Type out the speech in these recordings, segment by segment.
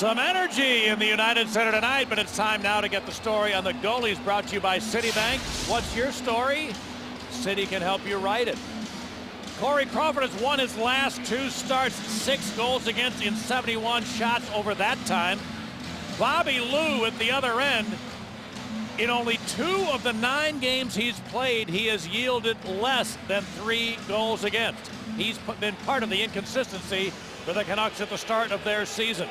Some energy in the United Center tonight, but it's time now to get the story on the goalies, brought to you by Citibank. What's your story? Citi can help you write it. Corey Crawford has won his last 2 starts, 6 goals against in 71 shots over that time. Bobby Lou at the other end. In only 2 of the 9 games he's played, he has yielded less than 3 goals against. He's been part of the inconsistency for the Canucks at the start of their season.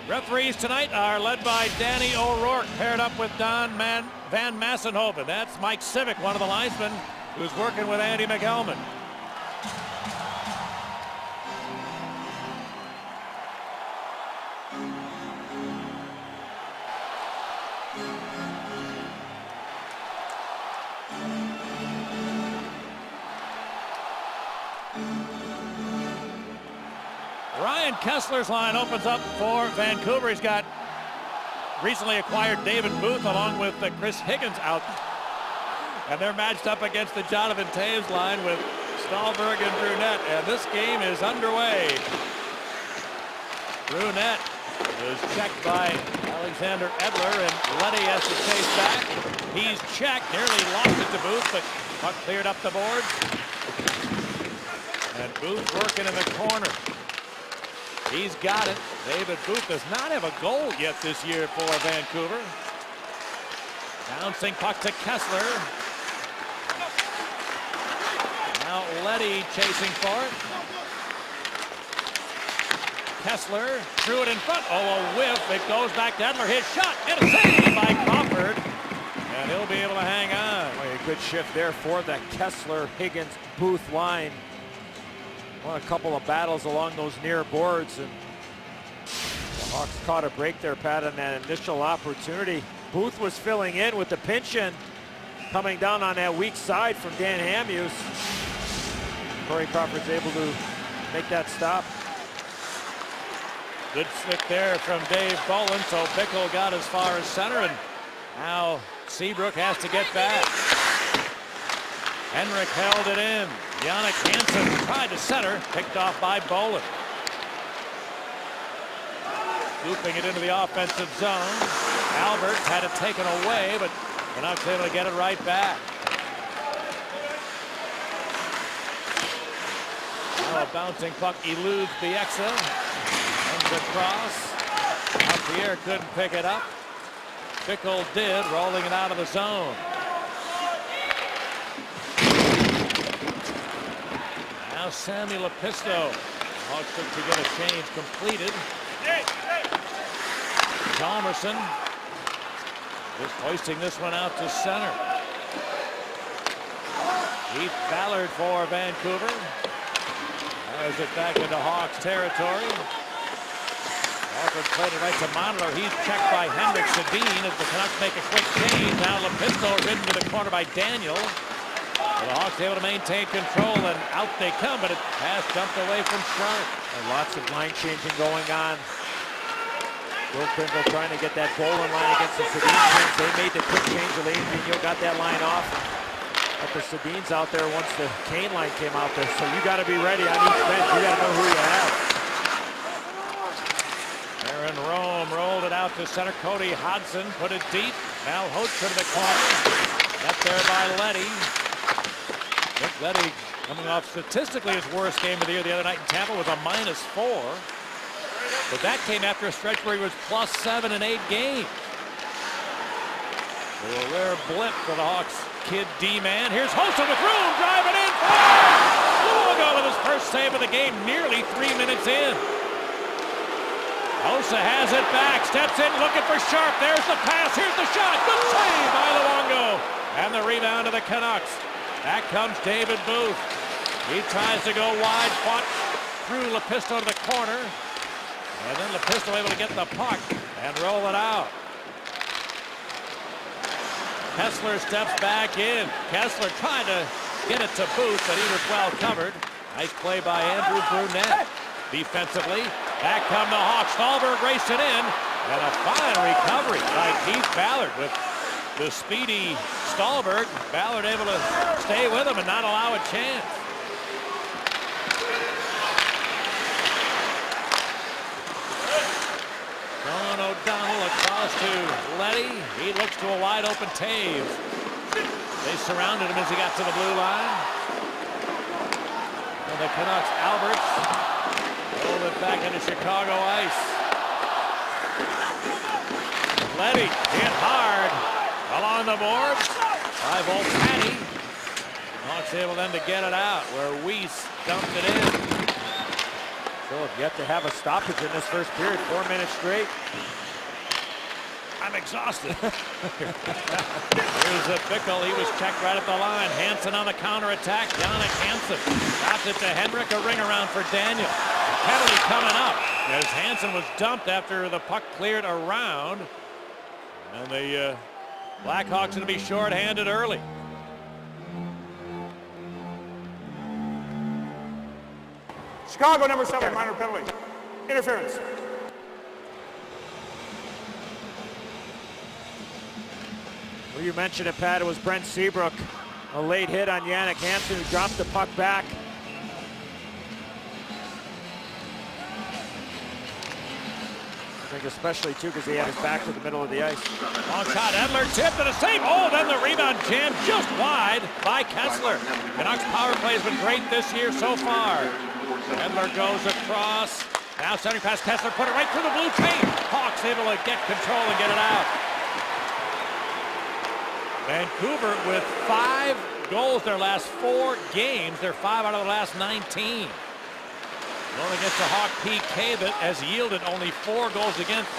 Referees tonight are led by Danny O'Rourke, paired up with Van Massenhoven. That's Mike Civic, one of the linesmen, who's working with Andy McElman. Ryan Kessler's line opens up for Vancouver. He's got recently acquired David Booth along with Chris Higgins out. And they're matched up against the Jonathan Toews line with Stahlberg and Brunette. And this game is underway. Brunette is checked by Alexander Edler, and Leddy has to chase back. He's checked, nearly lost it to Booth, but puck cleared up the boards. And Booth working in the corner. He's got it. David Booth does not have a goal yet this year for Vancouver. Bouncing puck to Kessler. Now Leddy chasing for it. Kessler threw it in front. Oh, a whiff. It goes back to Edler. His shot and a save by Crawford. And he'll be able to hang on. Boy, a good shift there for that Kessler, Higgins, Booth line. Won a couple of battles along those near boards, and the Hawks caught a break there, Pat, on that initial opportunity. Booth was filling in with the pinch in, coming down on that weak side from Dan Hamhuis. Corey Crawford's able to make that stop. Good stick there from Dave Bolin, so Bickle got as far as center, and now Seabrook has to get back. Henrik held it in. Jannik Hansen tried to center, picked off by Bolin. Scooping it into the offensive zone. Albert had it taken away, but Canucks able to get it right back. Now a bouncing puck eludes Bieksa. Comes across. Pierre couldn't pick it up. Bickle did, rolling it out of the zone. Now Sammy Lepisto. Hawks look to get a change completed. Chalmerson just hoisting this one out to center. Heath Ballard for Vancouver. There's it back into Hawks territory. Crawford played it right to Mondler. He's checked by Henrik Sedin as the Canucks make a quick change. Now Lepisto ridden to the corner by Daniel. The Hawks able to maintain control, and out they come, but it has jumped away from Sharp. And lots of line changing going on. Bill Kringle trying to get that Bolin line against the Sedin Kings. They made the quick change. Elaine Vigneault got that line off. But the Sedins out there once the Kane line came out there. So you got to be ready on each bench. You got to know who you have. Aaron Rome rolled it out to center. Cody Hodgson put it deep. Now Hoekstra to the corner. Up there by Leddy. Nick Leddy coming off statistically his worst game of the year the other night in Tampa with a -4. But that came after a stretch where he was +7 in 8 games. So a rare blip for the Hawks kid D-man. Here's Hossa with room, driving in. Luongo with his first save of the game, nearly 3 minutes in. Hossa has it back, steps in, looking for Sharp. There's the pass, here's the shot. Good save by Luongo. And the rebound to the Canucks. Back comes David Booth. He tries to go wide, fought through Lepisto to the corner. And then Lepisto able to get the puck and roll it out. Kessler steps back in. Kessler tried to get it to Booth, but he was well covered. Nice play by Andrew Brunette. Defensively, back come the Hawks. Stahlberg raced it in, and a fine recovery by Keith Ballard with the speedy Stahlberg. Ballard able to stay with him and not allow a chance. He looks to a wide open Taves. They surrounded him as he got to the blue line. And the Canucks, Alberts, rolled it back into Chicago ice. Letty hit hard along the boards by Volpatty. Hawks able then to get it out where Weiss dumped it in. So yet to have a stoppage in this first period, 4 minutes straight. I'm exhausted. Here's a Bickle. He was checked right at the line. Hansen on the counterattack. Jannik Hansen dropped it to Henrik. A ring around for Daniel. Penalty coming up as Hansen was dumped after the puck cleared around. And the Blackhawks going to be short-handed early. Chicago, number 7, minor penalty. Interference. Well, you mentioned it, Pat. It was Brent Seabrook. A late hit on Jannik Hansen, who dropped the puck back. I think especially, too, because he had his back to the middle of the ice. Long shot. Edler tipped and a save. Oh, then the rebound jammed just wide by Kessler. Canucks power play has been great this year so far. Edler goes across. Now centering pass. Kessler put it right through the blue chain. Hawks able to get control and get it out. Vancouver with 5 goals their last 4 games. They're 5 out of the last 19. Going against the Hawk PK that has yielded only 4 goals against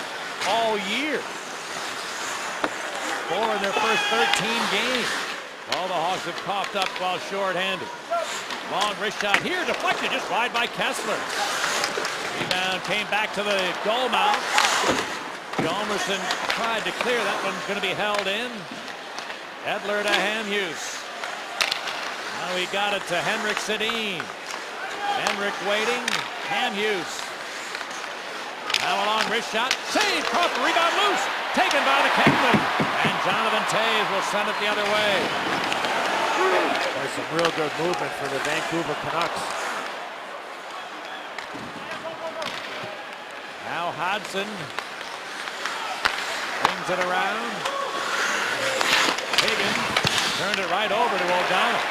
all year. 4 in their first 13 games. All the Hawks have coughed up while short-handed. Long wrist shot here, deflected just wide by Kessler. Rebound came back to the goal mouth. Gomerson tried to clear. That one's going to be held in. Edler to Hamhuis. Now he got it to Henrik Sedin. Henrik waiting. Hamhuis. Now a long wrist shot. Save. Crawford. Rebound loose. Taken by the captain. And Jonathan Toews will send it the other way. There's some real good movement for the Vancouver Canucks. Now Hodgson brings it around. Higgins turned it right over to O'Donnell.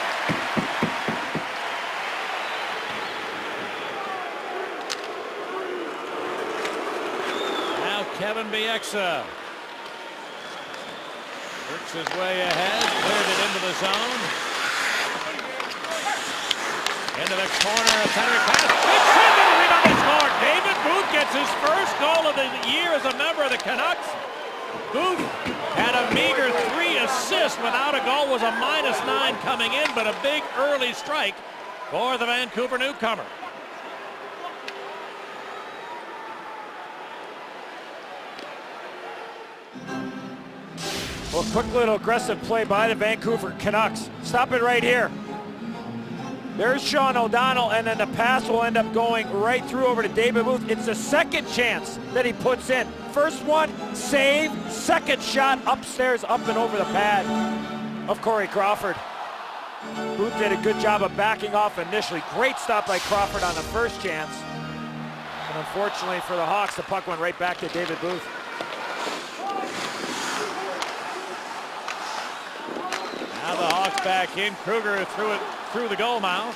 Now Kevin Bieksa works his way ahead, cleared it into the zone. Into the corner, a center pass. It's Sidney, rebound and score. David Booth gets his first goal of the year as a member of the Canucks. Booth had a meager 3 assists without a goal, was a -9 coming in, but a big early strike for the Vancouver newcomer. Well, quick little aggressive play by the Vancouver Canucks. Stop it right here. There's Sean O'Donnell, and then the pass will end up going right through over to David Booth. It's the second chance that he puts in. First one, save. Second shot, upstairs, up and over the pad of Corey Crawford. Booth did a good job of backing off initially. Great stop by Crawford on the first chance. And unfortunately for the Hawks, the puck went right back to David Booth. Now the Hawks back in. Kruger threw it through the goal mouth.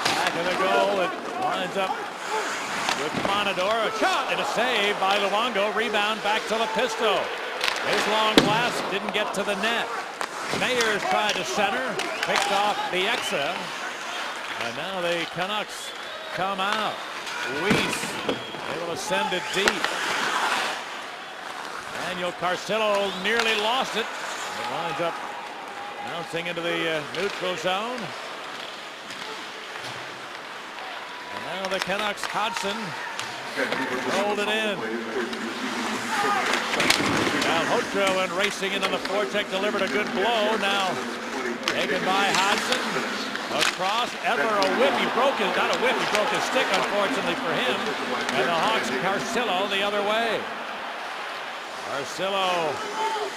Back of the goal. It lines up with Monador. A shot and a save by Luongo. Rebound back to Lepisto. His long blast didn't get to the net. Mayers tried to center. Picked off Bieksa. And now the Canucks come out. Weiss able to send it deep. Daniel Carcillo nearly lost it. It lines up bouncing into the neutral zone. And now the Canucks, Hodgson rolled it in. Now Hotra went racing into the forecheck, delivered a good blow. Now taken by Hodgson. Across, Edler a whip. He broke his, not a whip, he broke his stick, unfortunately for him. And the Hawks, Carcillo the other way. Carcillo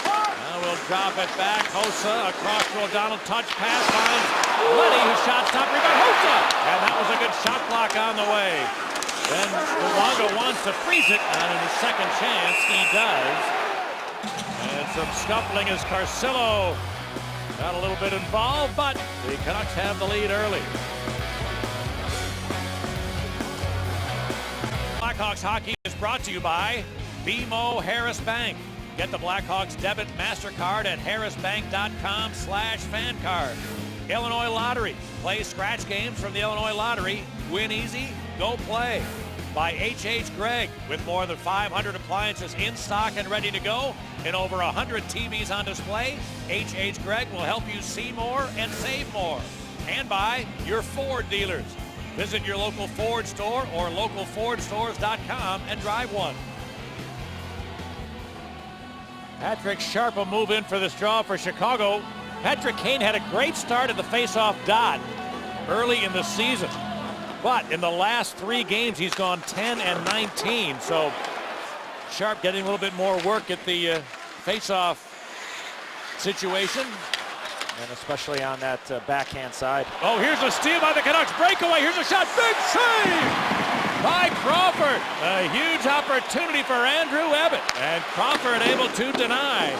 now will drop it back. Hossa across to O'Donnell. Touch pass finds Letty, who shot stop. Rebound Hossa. And that was a good shot block on the way. Then Luongo wants tries to freeze it, and in his second chance, he does. And some scuffling as Carcillo got a little bit involved, but the Canucks have the lead early. Blackhawks hockey is brought to you by BMO Harris Bank. Get the Blackhawks debit MasterCard at harrisbank.com/fancard. Illinois Lottery. Play scratch games from the Illinois Lottery. Win easy, go play. By H.H. Gregg. With more than 500 appliances in stock and ready to go and over 100 TVs on display, H.H. Gregg will help you see more and save more. And by your Ford dealers. Visit your local Ford store or localfordstores.com and drive one. Patrick Sharp will move in for this draw for Chicago. Patrick Kane had a great start at the face-off dot early in the season. But in the last 3 games, he's gone 10 and 19. So Sharp getting a little bit more work at the face-off situation. And especially on that backhand side. Oh, here's a steal by the Canucks. Breakaway. Here's a shot. Big save by Crawford. A huge opportunity for Andrew Ebbett. And Crawford able to deny.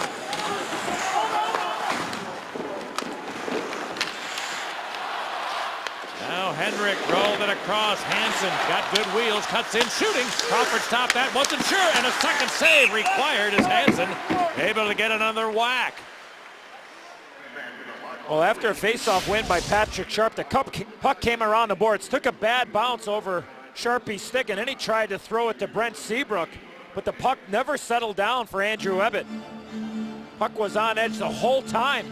Now Henrik rolled it across. Hansen got good wheels. Cuts in, shooting. Crawford stopped that. Wasn't sure. And a second save required as Hansen able to get another whack. Well, after a face-off win by Patrick Sharp, the puck came around the boards, took a bad bounce over Sharpie's stick, and then he tried to throw it to Brent Seabrook, but the puck never settled down for Andrew Ebbett. Puck was on edge the whole time.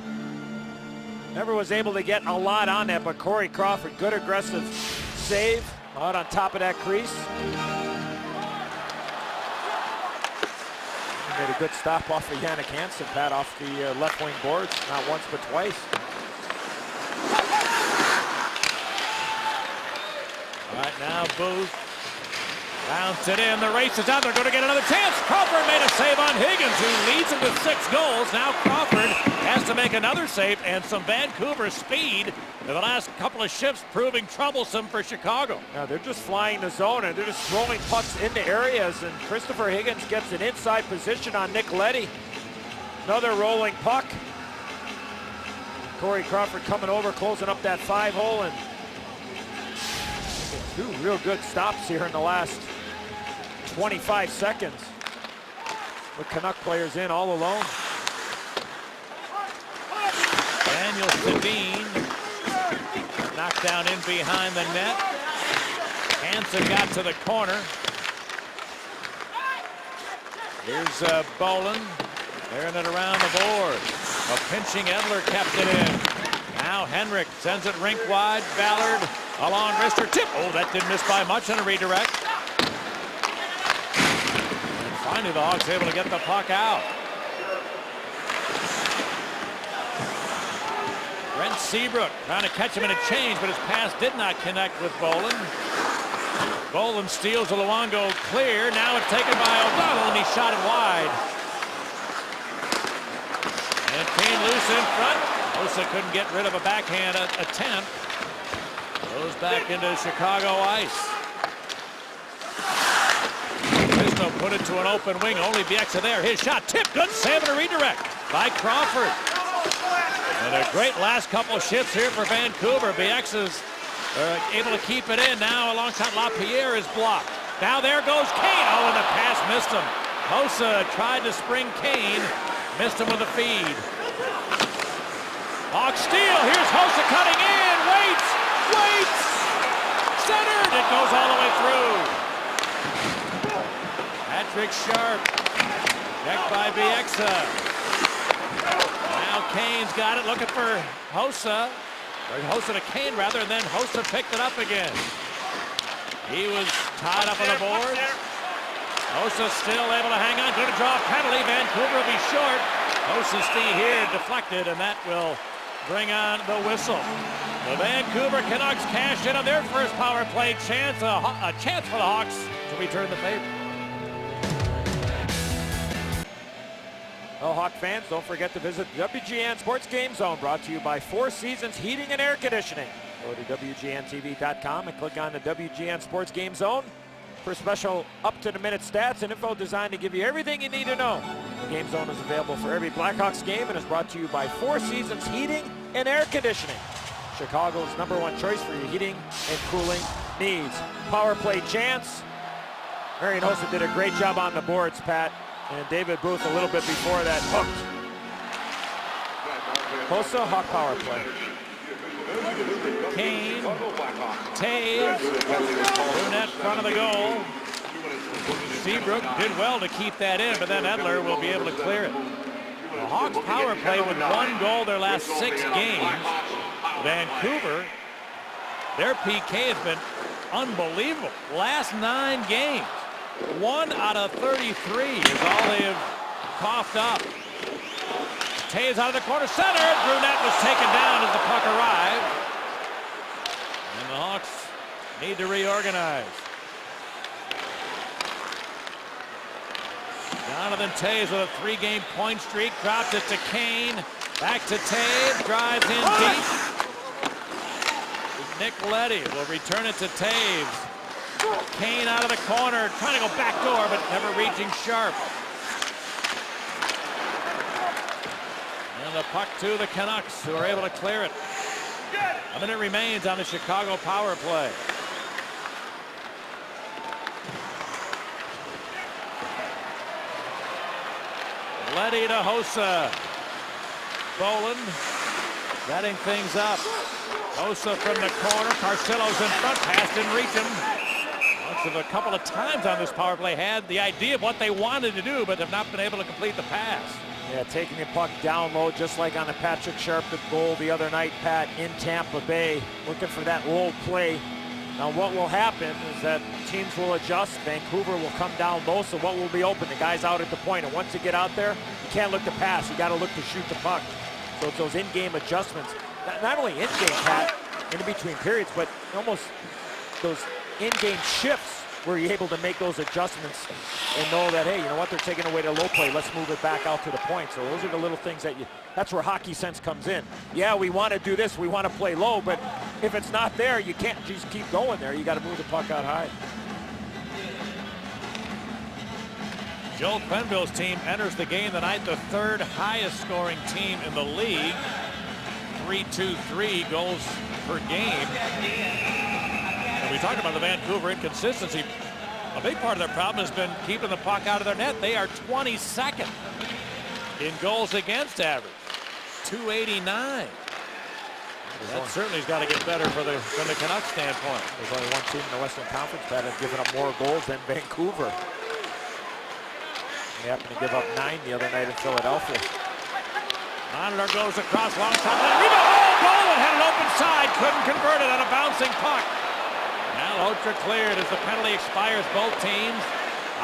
Never was able to get a lot on that, but Corey Crawford, good aggressive save out on top of that crease. He made a good stop off of Jannik Hansen, Pat, off the left wing boards, not once but twice. All right, now Booth bounce it in. The race is out. They're going to get another chance. Crawford made a save on Higgins, who leads him with 6 goals. Now Crawford has to make another save, and some Vancouver speed in the last couple of shifts proving troublesome for Chicago. Now they're just flying the zone, and they're just throwing pucks into areas, and Christopher Higgins gets an inside position on Nick Leddy. Another rolling puck. Corey Crawford coming over, closing up that 5-hole, and 2 real good stops here in the last 25 seconds. The Canuck players in all alone. Daniel Sedin knocked down in behind the net. Hansen got to the corner. Here's Bolin. Airing it around the board. A pinching Edler kept it in. Now Henrik sends it rink wide. Ballard along wrister tip. Oh, that didn't miss by much on a redirect. And finally the Hawks able to get the puck out. Brent Seabrook trying to catch him in a change, but his pass did not connect with Bolin. Bolin steals a Luongo clear. Now it's taken by O'Donnell, and he shot it wide. And Kane loose in front. Osa couldn't get rid of a backhand attempt. Goes back into Chicago ice. Pisno put it to an open wing. Only Bieksa there. His shot tipped. Good save and a redirect by Crawford. And a great last couple of shifts here for Vancouver. Bieksa's able to keep it in. Now a long shot. LaPierre is blocked. Now there goes Kane. Oh, and the pass missed him. Osa tried to spring Kane. Missed him with a feed. Hawks steal. Here's Hossa cutting in. Waits. Centered. It goes all the way through. Patrick Sharp. Checked by Bieksa. Now Kane's got it. Looking for Hossa. Or Hossa to Kane rather. And then Hossa picked it up again. He was tied up on the board. Hossa still able to hang on. Going to draw a penalty. Vancouver will be short. Hossa's feet here deflected, and that will bring on the whistle. The Vancouver Canucks cash in on their first power play chance. A chance for the Hawks to return the favor. Well, Hawk fans, don't forget to visit WGN Sports Game Zone, brought to you by 4 Seasons Heating and Air Conditioning. Go to WGNTV.com and click on the WGN Sports Game Zone. for special up-to-the-minute stats and info designed to give you everything you need to know. The Game Zone is available for every Blackhawks game and is brought to you by Four Seasons Heating and Air Conditioning, Chicago's #1 choice for your heating and cooling needs. Power play chance. Marian Hossa did a great job on the boards, Pat, and David Booth a little bit before that hooked. Hossa, hot power play. Kane, Taves, Brunette front of the goal. Seabrook did well to keep that in, but then Edler will be able to clear it. The Hawks power play with 1 goal their last 6 games. Vancouver, their PK has been unbelievable. Last 9 games, 1 out of 33 is all they have coughed up. Taves out of the corner, center. Brunette was taken down as the puck arrived. And the Hawks need to reorganize. Jonathan Taves with a 3-game point streak, dropped it to Kane. Back to Taves, drives in deep. Nick Leddy will return it to Taves. Kane out of the corner, trying to go back door, but never reaching Sharp. And the puck to the Canucks, who are able to clear it. A minute remains on the Chicago power play. Leddy to Hossa. Boland setting things up. Hossa from the corner. Carcillo's in front. Pass didn't reach him. Hawks have a couple of times on this power play had the idea of what they wanted to do, but have not been able to complete the pass. Yeah, taking the puck down low, just like on the Patrick Sharp goal the other night, Pat, in Tampa Bay, looking for that low play. Now what will happen is that teams will adjust. Vancouver will come down low, so what will be open? The guy's out at the point, and once you get out there, you can't look to pass. You got to look to shoot the puck. So it's those in-game adjustments. Not only in-game, Pat, in between periods, but almost those in-game shifts where you're able to make those adjustments and know that, hey, you know what, they're taking away the low play. Let's move it back out to the point. So those are the little things that that's where hockey sense comes in. Yeah, we want to do this. We want to play low, but if it's not there, you can't just keep going there. You got to move the puck out high. Joel Quenneville's team enters the game tonight, the 3rd highest scoring team in the league. 3-2-3 goals per game. And we talked about the Vancouver inconsistency. A big part of their problem has been keeping the puck out of their net. They are 22nd in goals against average. 289. That certainly has got to get better from the Canucks standpoint. There's only one team in the Western Conference that has given up more goals than Vancouver. They happened to give up 9 the other night in Philadelphia. Monitor goes across long shot. Oh, Boland had an open side, couldn't convert it on a bouncing puck. Now Otra cleared as the penalty expires. Both teams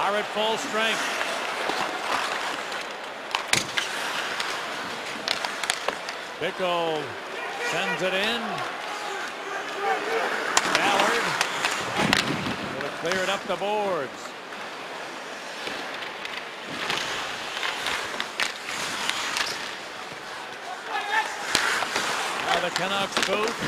are at full strength. Bickle sends it in. Ballard will clear it up the boards. The Canucks booth.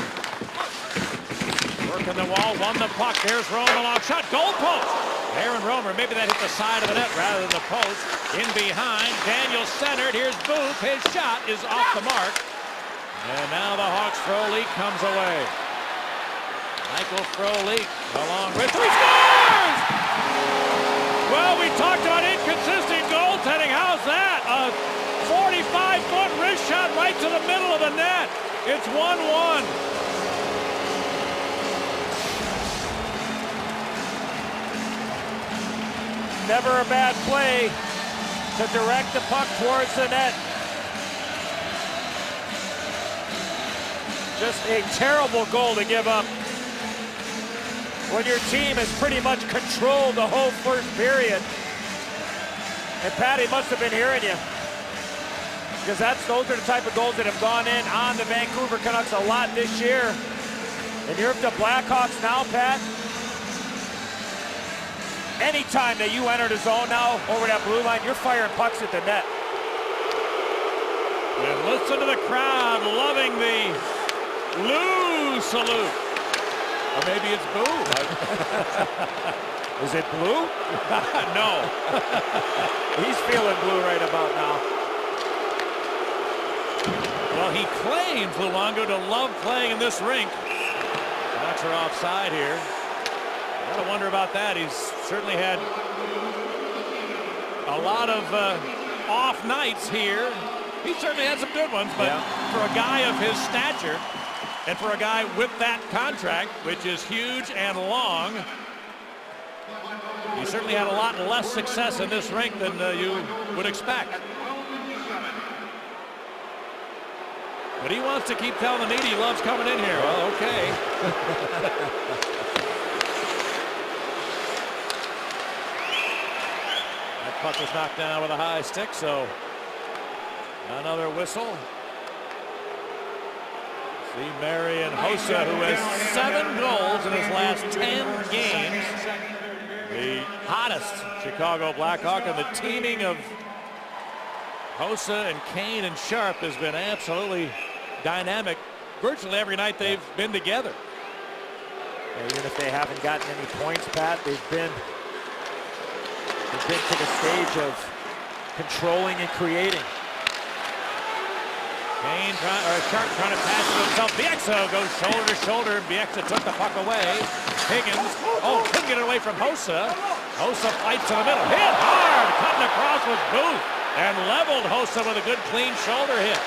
Working the wall, won the puck. There's Romer, long shot, goal post. Aaron Romer, maybe that hit the side of the net rather than the post. In behind, Daniel centered. Here's Booth. His shot is off the mark. And now the Hawks Frolik comes away. Michael Frolik along with 3 scores! Well, we talked about inconsistent goaltending. How's that? A 45-foot wrist shot right to the middle of the net. It's 1-1. Never a bad play to direct the puck towards the net. Just a terrible goal to give up when your team has pretty much controlled the whole first period. And Patty must have been hearing you, because those are the type of goals that have gone in on the Vancouver Canucks a lot this year. And you're the Blackhawks now, Pat. Anytime that you enter the zone now over that blue line, you're firing pucks at the net. And listen to the crowd loving the Lou salute. Or maybe it's Boo. Is it Blue? No. He's feeling blue right about now. Well, he claims, Luongo, to love playing in this rink. Canucks are offside here. Gotta wonder about that. He's certainly had a lot of off nights here. He certainly had some good ones, but for a guy of his stature and for a guy with that contract, which is huge and long, he certainly had a lot less success in this rink than you would expect. But he wants to keep telling the media he loves coming in here. Well, okay. That puck was knocked down with a high stick, so another whistle. See Marian Hossa, who has 7 goals in his last 10 games. The hottest Chicago Blackhawk, and the teaming of Hossa and Kane and Sharp has been absolutely dynamic virtually every night they've been together. Even if they haven't gotten any points, Pat, they've been to the stage of controlling and creating. Kane Sharp trying to pass it himself. Bieksa goes shoulder to shoulder. Bieksa took the puck away. Higgins, couldn't get it away from Hossa. Hossa fights in the middle. Hit hard, cutting across with Booth, and leveled Hossa with a good clean shoulder hit.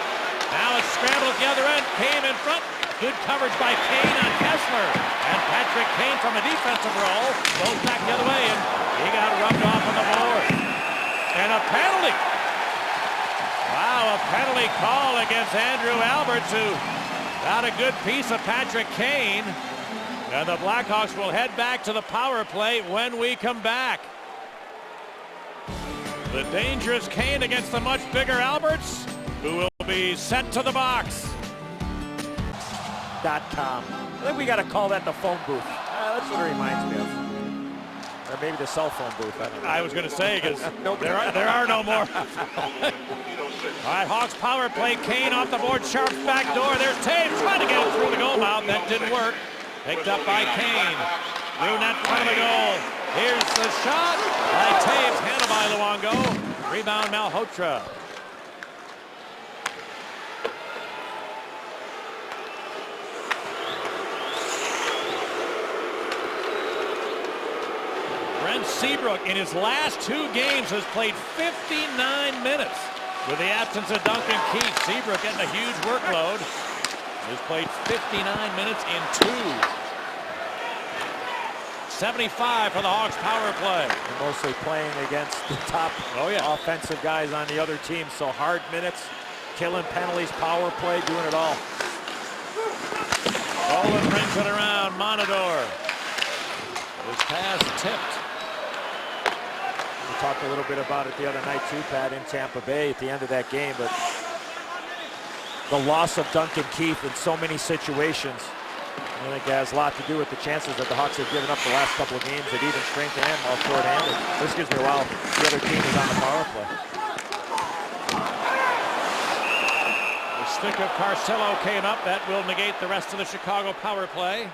Now it's scrambled at the other end. Kane in front. Good coverage by Kane on Kessler. And Patrick Kane from a defensive role goes back the other way, and he got rubbed off on the board. And a penalty. Wow, a penalty call against Andrew Alberts, who got a good piece of Patrick Kane. And the Blackhawks will head back to the power play when we come back. The dangerous Kane against the much bigger Alberts, who will be sent to the box. .com. I think we got to call that the phone booth. That's what it reminds me of. Or maybe the cell phone booth. I don't know. I was going to say, because there are no more. All right, Hawks power play. Kane off the board. Sharp's back door. There's Taves trying to get it through the goal mouth. That didn't work. Picked up by Kane. Through net front of the goal. Here's the shot by Taves. Handled by Luongo. Rebound Malhotra. Brent Seabrook in his last 2 games has played 59 minutes with the absence of Duncan Keith. Seabrook getting a huge workload. He's played 59 minutes in 2. 75 for the Hawks power play. They're mostly playing against the top offensive guys on the other team. So hard minutes, killing penalties, power play, doing it all. Olin brings it around. Monador. His pass tipped. We talked a little bit about it the other night too, Pat, in Tampa Bay at the end of that game, but the loss of Duncan Keith in so many situations, I think it has a lot to do with the chances that the Hawks have given up the last couple of games at even strength and while short-handed. This gives me a while the other team is on the power play. The stick of Carcillo came up. That will negate the rest of the Chicago power play.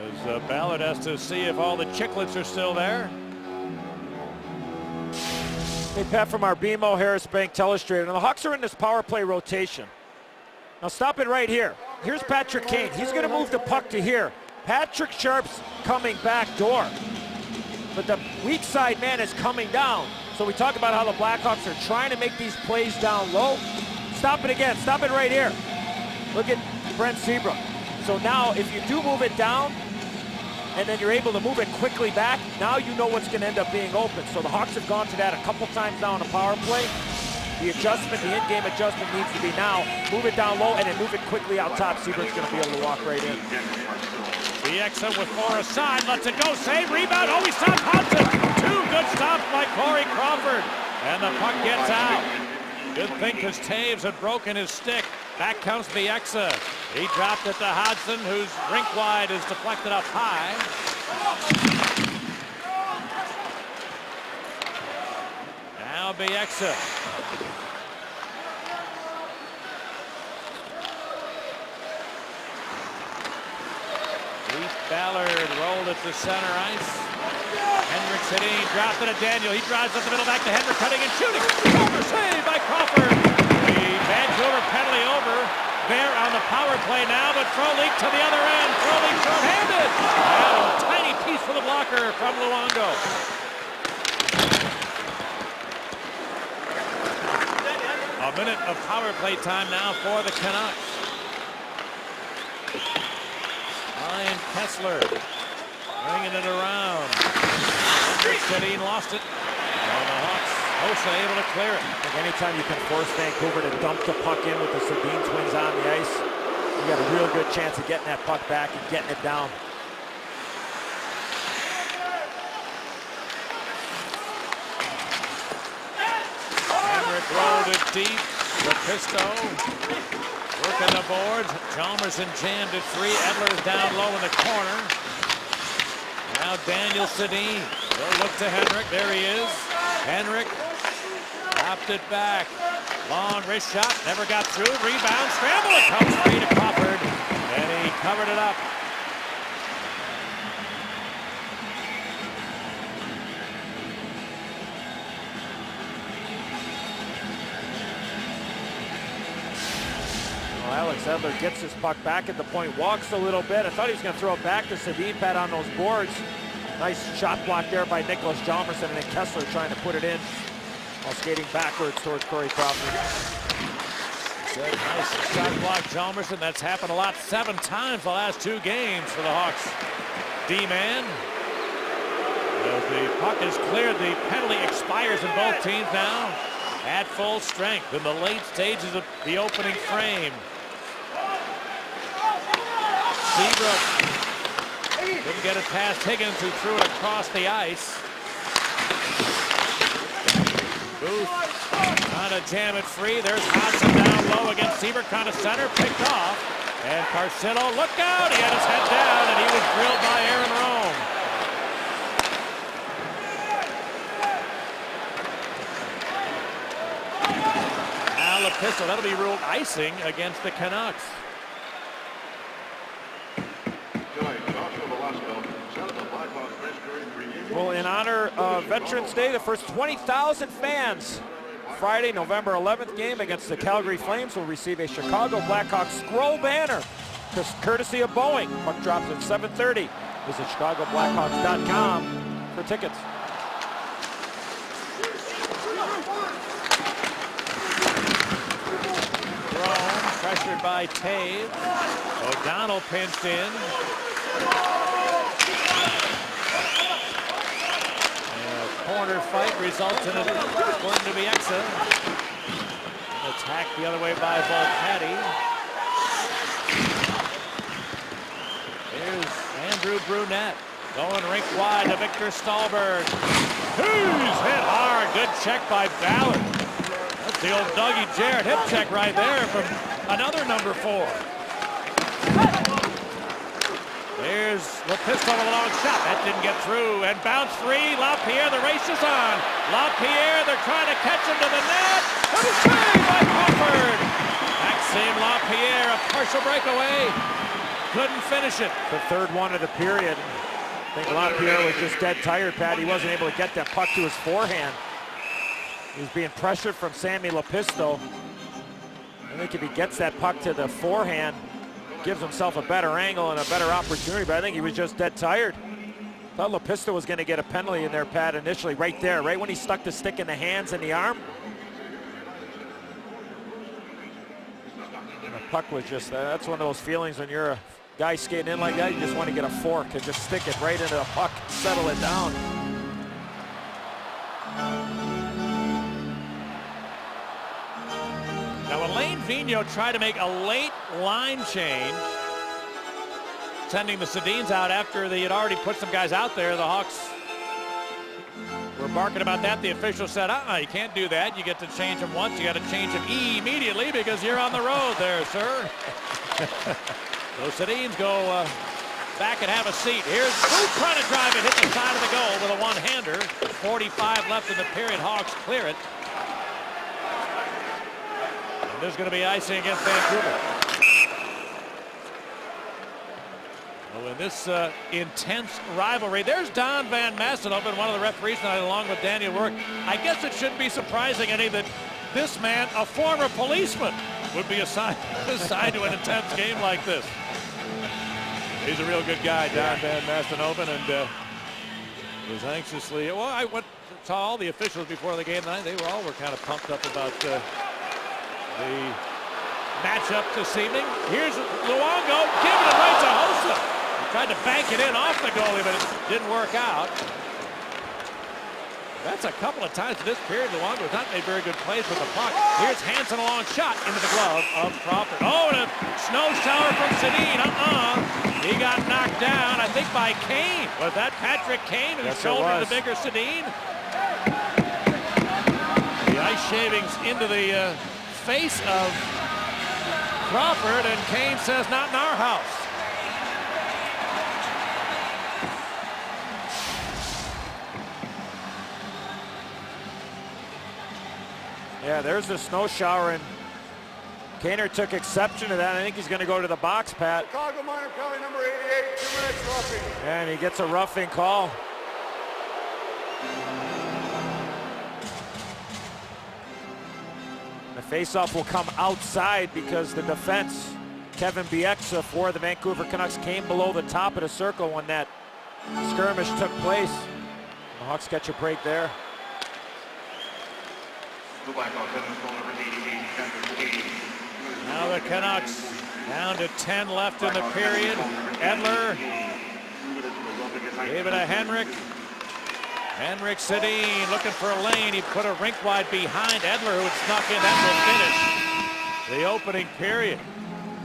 As Ballard has to see if all the chicklets are still there. Hey, Pat, from our BMO Harris Bank Telestrator. Now, the Hawks are in this power play rotation. Now, stop it right here. Here's Patrick Kane. He's going to move the puck to here. Patrick Sharp's coming back door. But the weak side man is coming down. So we talk about how the Blackhawks are trying to make these plays down low. Stop it again. Stop it right here. Look at Brent Seabrook. So now, if you do move it down, and then you're able to move it quickly back, now you know what's going to end up being open. So the Hawks have gone to that a couple times now in a power play. The adjustment, the in-game adjustment needs to be now. Move it down low and then move it quickly out top. Seabrook's going to be able to walk right in. Bieksa with 4 aside, lets it go, save, rebound, he stopped Hudson. 2 good stops by Corey Crawford. And the puck gets out. Good thing because Taves had broken his stick. Back comes Bieksa. He dropped it to Hodgson, whose rink wide is deflected up high. Now Bieksa. Ballard rolled it to center ice. Henrik Sedin dropped it at Daniel. He drives up the middle back to Henrik, cutting and shooting. Over save by Crawford. The Vancouver penalty over. There on the power play now, but Frolik to the other end. Frolik short-handed. And a tiny piece for the blocker from Luongo. A minute of power play time now for the Canucks. Ryan Kessler bringing it around. Sedin lost it. And the Hawks, Hossa able to clear it. I think anytime you can force Vancouver to dump the puck in with the Sedin twins on the ice, you got a real good chance of getting that puck back and getting it down. Henrik rolled it deep. Lepisto working the boards. Chalmerson jammed it free. Edler's down low in the corner. Now Daniel Sedin. They'll look to Henrik. There he is. Henrik dropped it back. Long wrist shot. Never got through. Rebound. Scramble. It comes free to Crawford. And he covered it up. Alex Edler gets his puck back at the point, walks a little bit. I thought he was going to throw it back to Sedin, pat on those boards. Nice shot block there by Nicholas Chalmerson, and then Kessler trying to put it in while skating backwards towards Corey Crawford. Nice shot block, Chalmerson. That's happened a lot, 7 times the last 2 games for the Hawks. D-man. As the puck is cleared, the penalty expires in both teams now. At full strength in the late stages of the opening frame. Seabrook didn't get it past Higgins, who threw it across the ice. Booth trying to jam it free. There's Hodgson down low against Seabrook, kind of center, picked off. And Carcillo, look out! He had his head down, and he was drilled by Aaron Rome. Now Lepisto, that'll be ruled icing against the Canucks. Well, in honor of Veterans Day, the first 20,000 fans Friday, November 11th game against the Calgary Flames will receive a Chicago Blackhawks scroll banner courtesy of Boeing. Puck drops at 7:30. Visit ChicagoBlackhawks.com for tickets. Rome pressured by Taves. O'Donnell pinched in. Corner fight results in it according to Bieksa. Attack the other way by Volpetti. Here's Andrew Brunette going rink wide to Victor Stahlberg. He's hit hard. Good check by Ballard. That's the old Dougie Jarrett hip check right there from another number 4. Here's Lepisto with a long shot. That didn't get through. And bounce free. LaPierre, the race is on. LaPierre, they're trying to catch him to the net. And a save by Crawford. Maxime LaPierre, a partial breakaway. Couldn't finish it. The third one of the period. I think LaPierre was just dead tired, Pat. He wasn't able to get that puck to his forehand. He was being pressured from Sammy Lepisto. I think if he gets that puck to the forehand, gives himself a better angle and a better opportunity, but I think he was just dead tired. Thought Lepisto was going to get a penalty in there, Pat, initially, right there, right when he stuck the stick in the hands and the arm. The puck was just, that's one of those feelings when you're a guy skating in like that, you just want to get a fork and just stick it right into the puck, settle it down. Now Alain Vigneault tried to make a late line change, sending the Sedins out after they had already put some guys out there. The Hawks were barking about that. The official said, you can't do that. You get to change them once. You got to change them immediately because you're on the road there, sir. So Sedins go back and have a seat. Here's Booth trying to drive it, hit the side of the goal with a one-hander. 45 left in the period. Hawks clear it. There's going to be icing against Vancouver. Well, in this intense rivalry, there's Don Van Massenhoven, one of the referees tonight, along with Daniel Work. I guess it shouldn't be surprising any that this man, a former policeman, would be assigned to an intense game like this. He's a real good guy, Don Van Massenhoven, and was anxiously. Well, I saw all the officials before the game tonight. They were kind of pumped up about the matchup this evening. Here's Luongo giving it right to Hossa. He tried to bank it in off the goalie, but it didn't work out. That's a couple of times in this period. Luongo has not made very good plays with the puck. Here's Hansen, a long shot into the glove of Crawford. Oh, and a snow shower from Sedin. He got knocked down, I think, by Kane. Was that Patrick Kane who shouldered the bigger Sedin? The ice shavings into the face of Crawford, and Kane says, "Not in our house." Yeah, there's the snow shower, and Kaner took exception to that. I think he's going to go to the box, Pat. Chicago minor penalty number 88, 2 minutes roughing. And he gets a roughing call. The faceoff will come outside because the defense, Kevin Bieksa for the Vancouver Canucks, came below the top of the circle when that skirmish took place. The Hawks catch a break there. Now the Canucks down to 10 left in the period. Edler gave it to Henrik. Henrik Sedin looking for a lane. He put a rink wide behind Edler, who had snuck in. That will finish the opening period.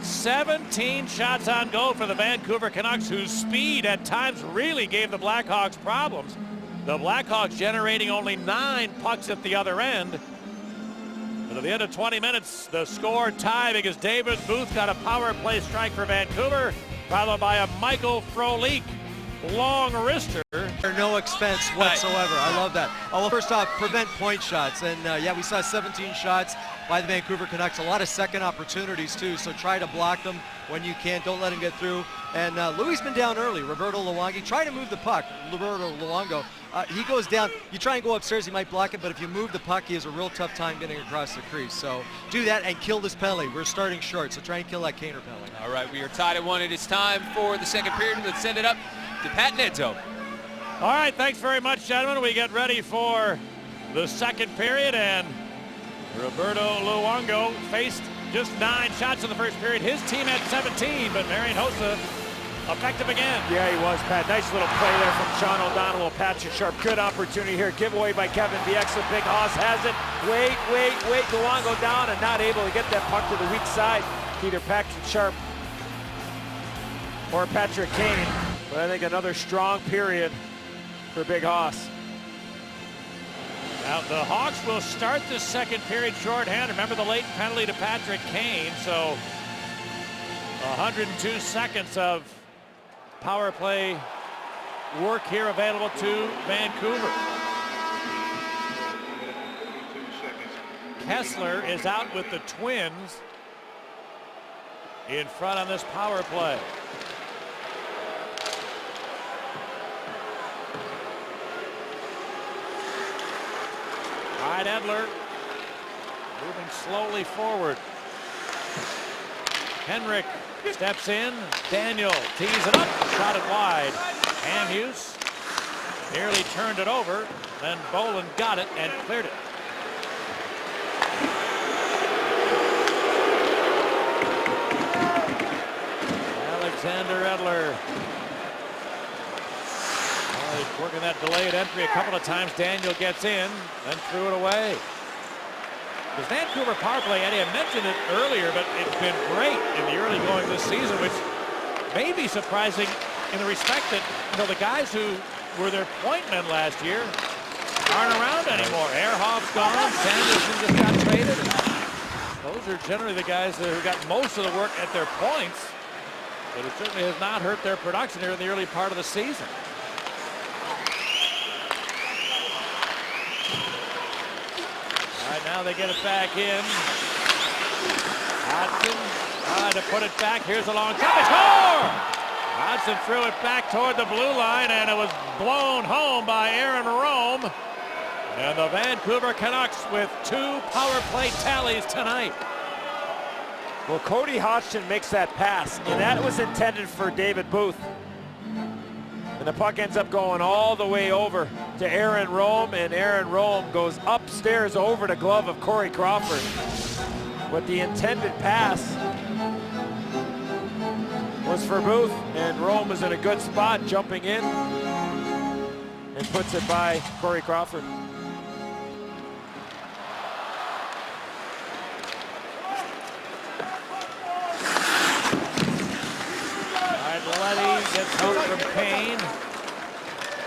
17 shots on goal for the Vancouver Canucks, whose speed at times really gave the Blackhawks problems. The Blackhawks generating only 9 pucks at the other end. But at the end of 20 minutes, the score tie because David Booth got a power play strike for Vancouver, followed by a Michael Frolik long wrister. No expense whatsoever. I love that. Well, first off, prevent point shots. And yeah, we saw 17 shots by the Vancouver Canucks. A lot of second opportunities too, so try to block them when you can. Don't let them get through. And Louis been down early. Roberto Luongo, try to move the puck. Roberto Luongo, he goes down. You try and go upstairs, he might block it, but if you move the puck, he has a real tough time getting across the crease. So do that and kill this penalty. We're starting short, so try and kill that Kaner penalty. All right, we are tied at 1. It is time for the second period. Let's send it up to Pat and Edzo. All right, thanks very much, gentlemen. We get ready for the second period, and Roberto Luongo faced just 9 shots in the first period. His team had 17, but Marian Hossa effective again. Yeah, he was, Pat. Nice little play there from Sean O'Donnell. Patrick Sharp. Good opportunity here. Giveaway by Kevin Bieksa. Big Hoss has it. Wait. Luongo down and not able to get that puck to the weak side. Either Patrick Sharp or Patrick Kane. But I think another strong period for Big Hoss. Now the Hawks will start the second period shorthanded. Remember the late penalty to Patrick Kane, so 102 seconds of power play work here available to Vancouver. Kessler is out with the Twins in front on this power play. All right, Edler moving slowly forward. Henrik steps in. Daniel tees it up, shot it wide. Hamhuis nearly turned it over. Then Bolin got it and cleared it. Alexander Edler. He's working that delayed entry a couple of times. Daniel gets in, then threw it away. The Vancouver power play, Eddie, I mentioned it earlier, but it's been great in the early going this season, which may be surprising in the respect that, the guys who were their point men last year aren't around anymore. Ehrhoff's gone, Sanderson just got traded. And those are generally the guys who got most of the work at their points, but it certainly has not hurt their production here in the early part of the season. Now they get it back in. Hodgson to put it back. Here's a long shot. They score! Hodgson threw it back toward the blue line, and it was blown home by Aaron Rome. And the Vancouver Canucks with 2 power play tallies tonight. Well, Cody Hodgson makes that pass, and that was intended for David Booth. And the puck ends up going all the way over to Aaron Rome, and Aaron Rome goes upstairs over the glove of Corey Crawford. But the intended pass was for Booth, and Rome was in a good spot jumping in and puts it by Corey Crawford. Letty gets help from Kane.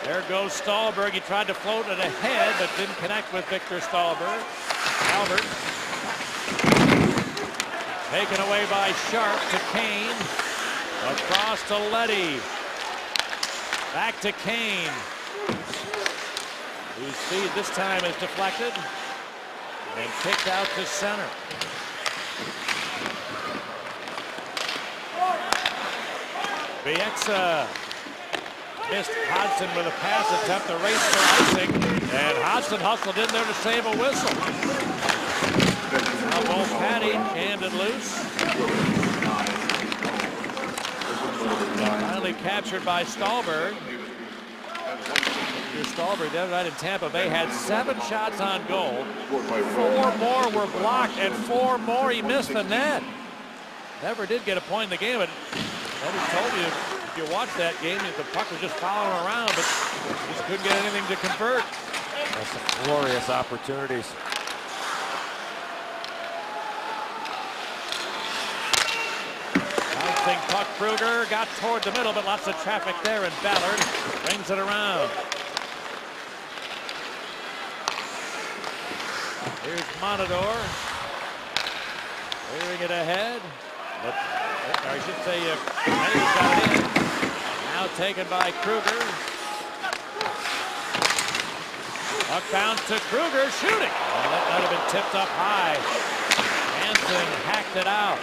There goes Stahlberg. He tried to float it ahead, but didn't connect with Victor Stahlberg. Albert. Taken away by Sharp to Kane. Across to Letty. Back to Kane. Whose speed this time is deflected. And kicked out to center. Bieksa missed Hodgson with a pass attempt, the race for icing, and Hodgson hustled in there to save a whistle. Now both Patty jammed it loose. Finally captured by Stahlberg. Stahlberg the other night in Tampa Bay had 7 shots on goal. 4 more were blocked, and 4 more he missed the net. Never did get a point in the game, but I just told you, if you watch that game, the puck was just following around, but just couldn't get anything to convert. That's some glorious opportunities. Bouncing puck, Kruger got toward the middle, but lots of traffic there, and Ballard brings it around. Here's Monador. Clearing it ahead. But, I should say, May's got it in. Now taken by Kruger. Puck bounce to Kruger, shooting. Oh, that might have been tipped up high. Hansen hacked it out.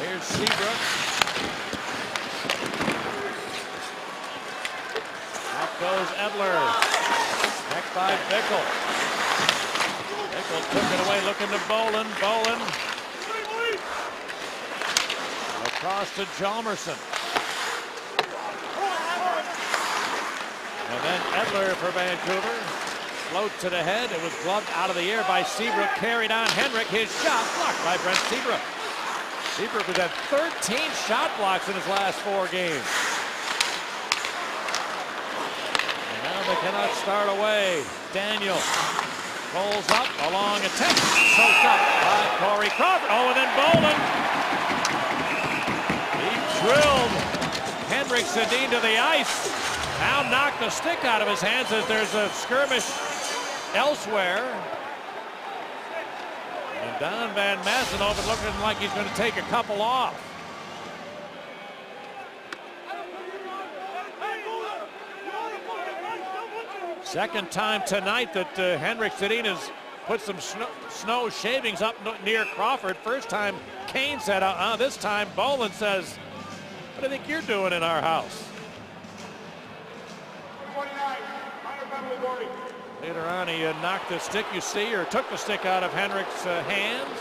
Here's Seabrook. Back goes Edler. Back by Bickle. Bickle took it away, looking to Bolin. Bolin. Across to Hjalmarsson. And then Edler for Vancouver. Float to the head. It was gloved out of the air by Seabrook. Carried on Henrik. His shot blocked by Brent Seabrook. Seabrook has had 13 shot blocks in his last 4 games. And now the Canucks start away. Daniel rolls up, a long attempt. Choked up by Corey Crawford. Oh, and then Bolin. He drilled Henrik Sedin to the ice. Now knocked the stick out of his hands as there's a skirmish elsewhere. And Don Van Massenhoven looking like he's going to take a couple off. Second time tonight that Henrik Sedin has put some snow shavings up near Crawford. First time Kane said, this time Bolin says, what do you think you're doing in our house? Later on, he knocked the stick, you see, or took the stick out of Henrik's hands.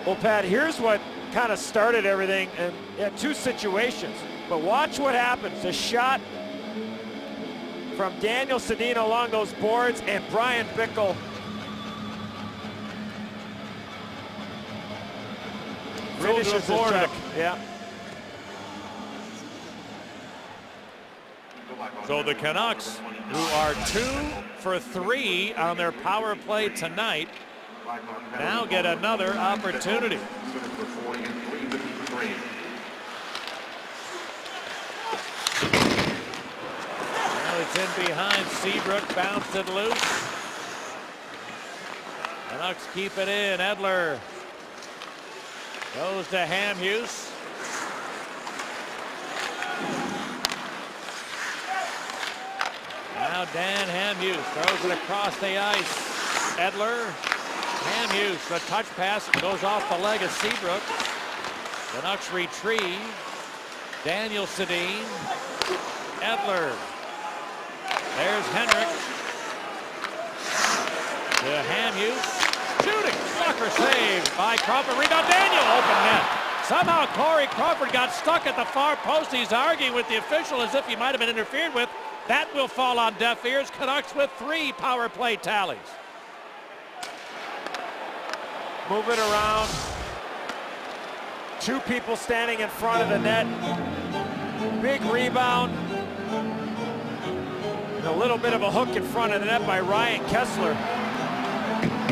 Well, Pat, here's what kind of started everything, and 2 situations. But watch what happens. The shot from Daniel Sedin along those boards, and Brian Bickle finishes the check. Yeah. So the Canucks, who are 2 for 3 on their power play tonight, now get another opportunity. Now it's in behind. Seabrook bounced it loose. Canucks keep it in. Edler goes to Hamhuis. Now Dan Hamhuis throws it across the ice. Edler Hamhuis, a touch pass goes off the leg of Seabrook. Canucks retrieve. Daniel Sedin. Edler. There's Henrik. To Hamhuis. Shooting. Sucker saved by Crawford. Rebound. Daniel. Open net. Somehow Corey Crawford got stuck at the far post. He's arguing with the official as if he might have been interfered with. That will fall on deaf ears. Canucks with 3 power play tallies. Move it around. 2 people standing in front of the net. Big rebound. And a little bit of a hook in front of the net by Ryan Kessler.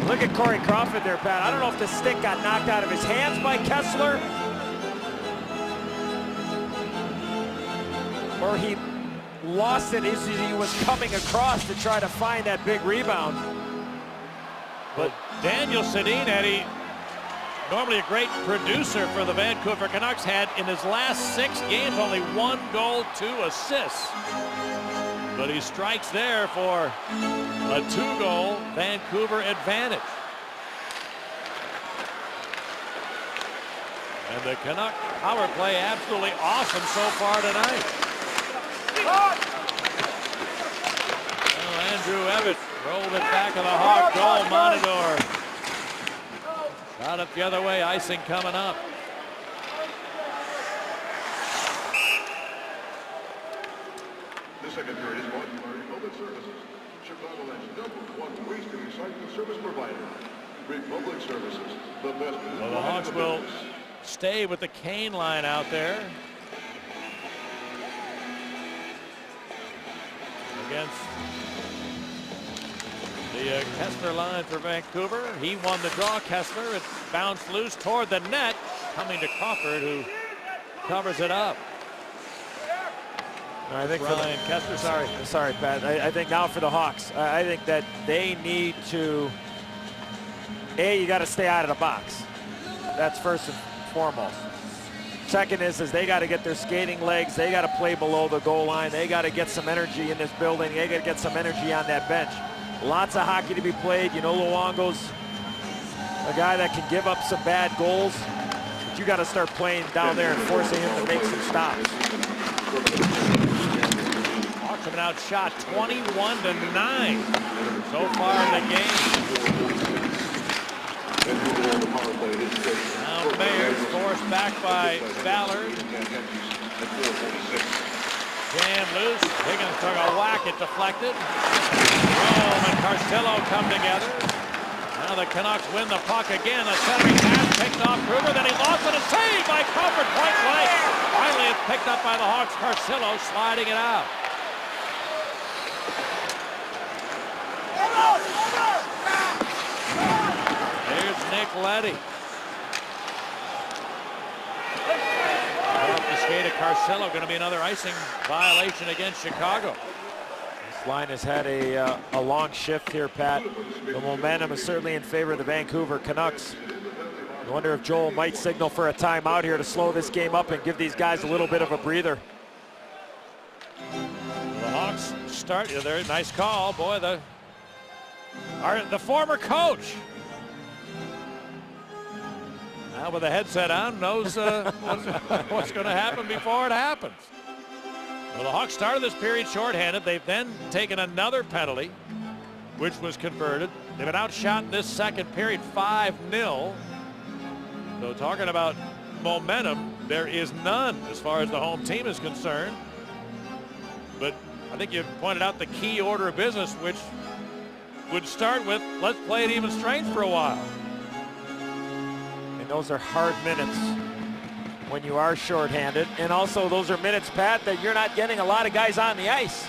Look at Corey Crawford there, Pat. I don't know if the stick got knocked out of his hands by Kessler, or he lost it as he was coming across to try to find that big rebound. But Daniel Sedin, Eddie, normally a great producer for the Vancouver Canucks, had in his last 6 games only 1 goal, 2 assists. But he strikes there for a 2-goal Vancouver advantage. And the Canuck power play absolutely awesome so far tonight. Well, Andrew Evatt rolled it back of the Hawk goal. Monador shot it the other way. Icing coming up. The second period is brought to you by Republic Services, Chicagoland's #1 waste and recycling service provider. Republic Services, the best. Well, the Hawks will stay with the Kane line out there against the Kessler line for Vancouver. He won the draw, Kessler. It bounced loose toward the net, coming to Crawford, who covers it up. I think Ryan Kessler, sorry, Pat. I think now for the Hawks, I think that they need to, you got to stay out of the box. That's first and foremost. Second is they got to get their skating legs. They got to play below the goal line. They got to get some energy in this building. They got to get some energy on that bench. Lots of hockey to be played. You know, Luongo's a guy that can give up some bad goals, but you got to start playing down there and forcing him to make some stops. Hawks have been outshot 21-9 so far in the game. Now Mayers forced back by Ballard. Jam loose. Higgins took a whack, it deflected. Rome and Carcillo come together. Now the Canucks win the puck again. A centering pass picked off Kruger, then he lost it. A save by Crawford, point blank. Finally it's picked up by the Hawks. Carcillo sliding it out. Here's Nick Leddy. Off the skate of Carcillo, going to be another icing violation against Chicago. This line has had a long shift here, Pat. The momentum is certainly in favor of the Vancouver Canucks. I wonder if Joel might signal for a timeout here to slow this game up and give these guys a little bit of a breather. The Hawks start there. Nice call, boy. The former coach, now with the headset on, knows what's going to happen before it happens. Well, the Hawks started this period shorthanded. They've then taken another penalty, which was converted. They've been outshot in this second period 5-0. So talking about momentum, there is none as far as the home team is concerned. But I think you pointed out the key order of business, which would start with, let's play at even strength for a while. And those are hard minutes when you are shorthanded. And also those are minutes, Pat, that you're not getting a lot of guys on the ice.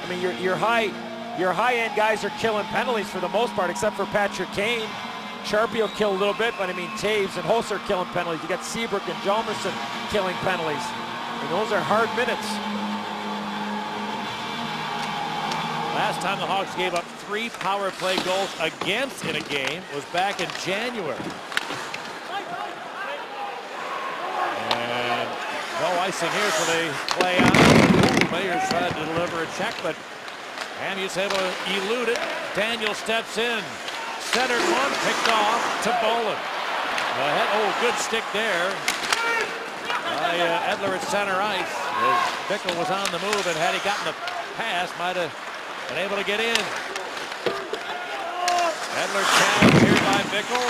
I mean, your high-end guys are killing penalties for the most part, except for Patrick Kane. Sharpie will kill a little bit, but I mean, Taves and Holst are killing penalties. You got Seabrook and Hjalmarsson killing penalties. And those are hard minutes. Last time the Hawks gave up 3 power play goals against in a game was back in January. And no icing here, so they play on. Ooh, Mayers tried to deliver a check, but Hamhuis able to elude it. Daniel steps in. centered one, picked off to Bolin. Good stick there by Edler at center ice. As Bickle was on the move, and had he gotten the pass, might have been able to get in. Edler tagged here by Bickle.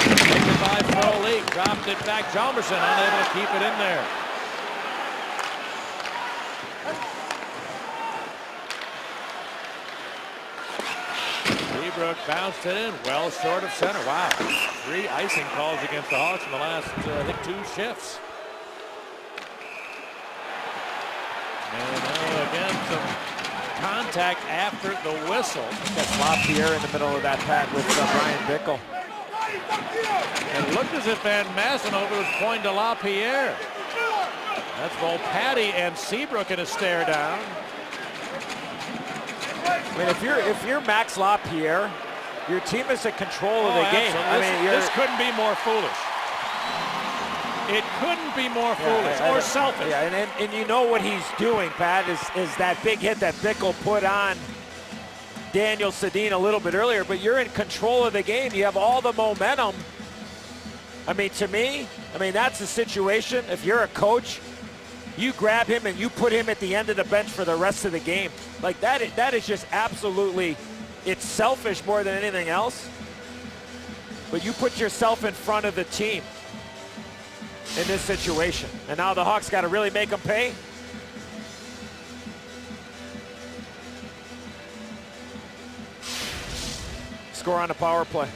Taken by Frolik, dropped it back. Jalmerson unable to keep it in there. Seabrook bounced it in, well short of center. Wow, 3 icing calls against the Hawks in the last, I think, 2 shifts. And again, some contact after the whistle. That's LaPierre in the middle of that pad with Brian Bickle. It looked as if Van Massenhoven was pointing to LaPierre. That's Volpatti and Seabrook in a stare down. I mean, if you're Max LaPierre, your team is in control of the game. I mean, this couldn't be more foolish. It couldn't be more foolish or selfish. Yeah, and you know what he's doing, Pat, is that big hit that Bickle put on Daniel Sedin a little bit earlier, but you're in control of the game. You have all the momentum. I mean, to me, that's a situation, if you're a coach, you grab him and you put him at the end of the bench for the rest of the game. Like, that is just absolutely, it's selfish more than anything else. But you put yourself in front of the team in this situation. And now the Hawks got to really make them pay. Score on the power play.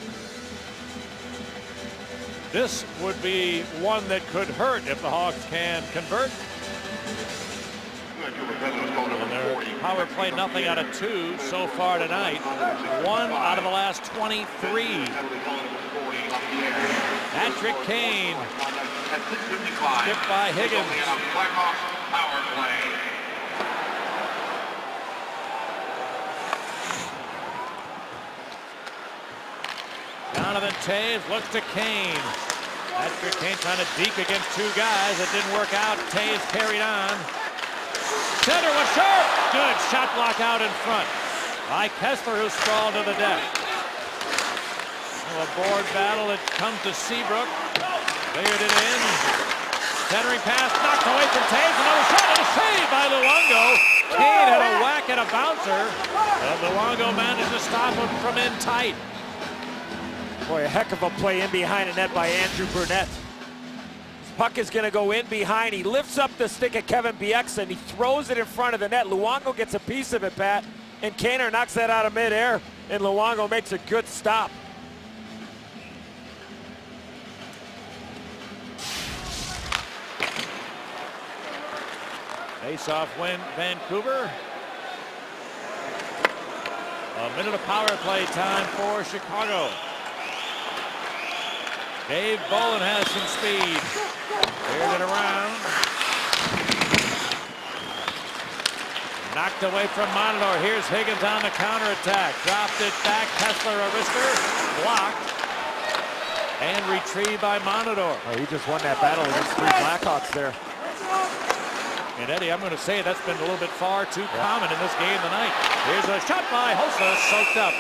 This would be one that could hurt if the Hawks can convert. And their power play, nothing out of 2 so far tonight. 1 out of the last 23. Patrick Kane. Skipped by Higgins. Jonathan Toews looks to Kane. Patrick Kane trying to deke against 2 guys. It didn't work out. Toews carried on. Center was sharp. Good shot block out in front by Kessler, who sprawled to the deck. A board battle. It comes to Seabrook. Cleared it in. Centering pass knocked away from Toews. Another shot and a save by Luongo. Kane had a whack at a bouncer, but Luongo managed to stop him from in tight. Boy, a heck of a play in behind the net by Andrew Burnett. Puck is going to go in behind. He lifts up the stick of Kevin Bieksa and he throws it in front of the net. Luongo gets a piece of it, Pat, and Kaner knocks that out of midair, and Luongo makes a good stop. Face-off win, Vancouver. A minute of power play time for Chicago. Dave Bolin has some speed. Cleared it around. Knocked away from Monitor. Here's Higgins on the counterattack. Dropped it back. Kessler, a wrister. Blocked. And retrieved by Monitor. Oh, he just won that battle against 3 Blackhawks there. And Eddie, I'm going to say that's been a little bit far too common in this game tonight. Here's a shot by Hossa, soaked up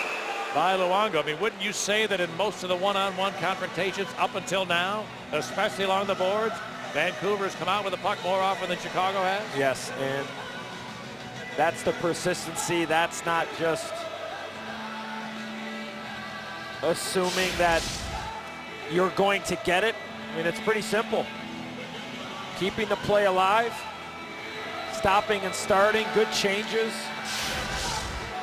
by Luongo. I mean, wouldn't you say that in most of the one-on-one confrontations up until now, especially along the boards, Vancouver's come out with the puck more often than Chicago has? Yes, and that's the persistency. That's not just assuming that you're going to get it. I mean, it's pretty simple. Keeping the play alive, stopping and starting, good changes.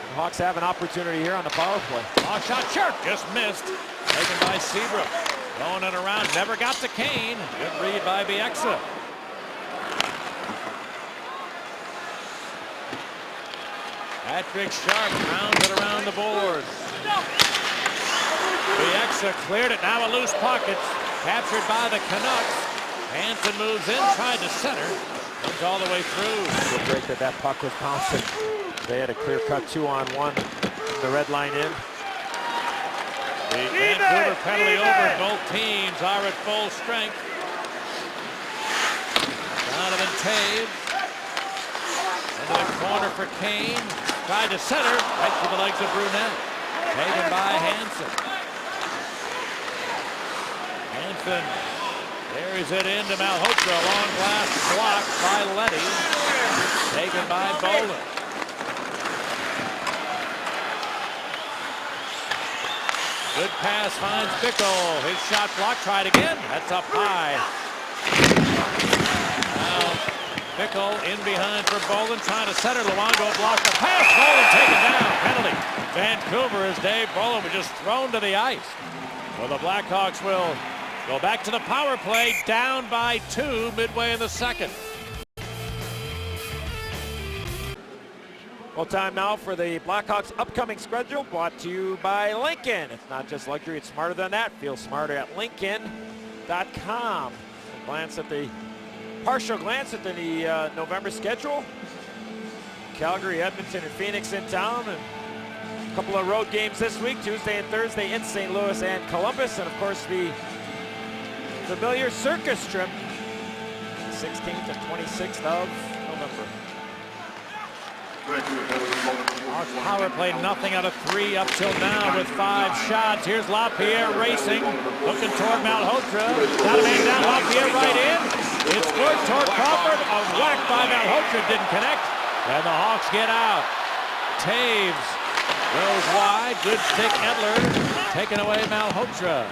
The Hawks have an opportunity here on the power play. Long shot, sure, just missed. Taken by Seabrook. Going it around, never got to Kane. Good read by Bieksa. Patrick Sharp rounds it around the boards. Bieksa cleared it, now a loose puck. It's captured by the Canucks. Hansen moves in, tried to center. Comes all the way through. Good break that puck was bouncing. They had a clear-cut 2-on-1 from the red line in. The Vancouver penalty over. Both teams are at full strength. Donovan Toews. Into the corner for Kane. Tried to center. Right to the legs of Brunette. Taken by Hansen. Hansen carries it into Malhotra. Long glass block by Letty. Taken by Bolin. Good pass finds Bickle. His shot blocked. Tried again. That's up high. Now Bickle in behind for Bolin. Trying to center. Luongo blocked the pass. Bolin taken down. Penalty. Vancouver as Dave Bolin was just thrown to the ice. Well, the Blackhawks will go back to the power play. Down by 2 midway in the second. Well, time now for the Blackhawks' upcoming schedule, brought to you by Lincoln. It's not just luxury, it's smarter than that. Feel smarter at Lincoln.com. Partial glance at the November schedule. Calgary, Edmonton, and Phoenix in town, and a couple of road games this week, Tuesday and Thursday in St. Louis and Columbus, and of course the familiar circus trip, 16th and 26th of November. Hawks power play nothing out of 3 up till now with 5 shots. Here's LaPierre racing, looking toward Malhotra. Got a man down, LaPierre right in. It's good toward Crawford. A whack by Malhotra, didn't connect. And the Hawks get out. Taves goes wide. Good stick, Edler. Taking away Malhotra.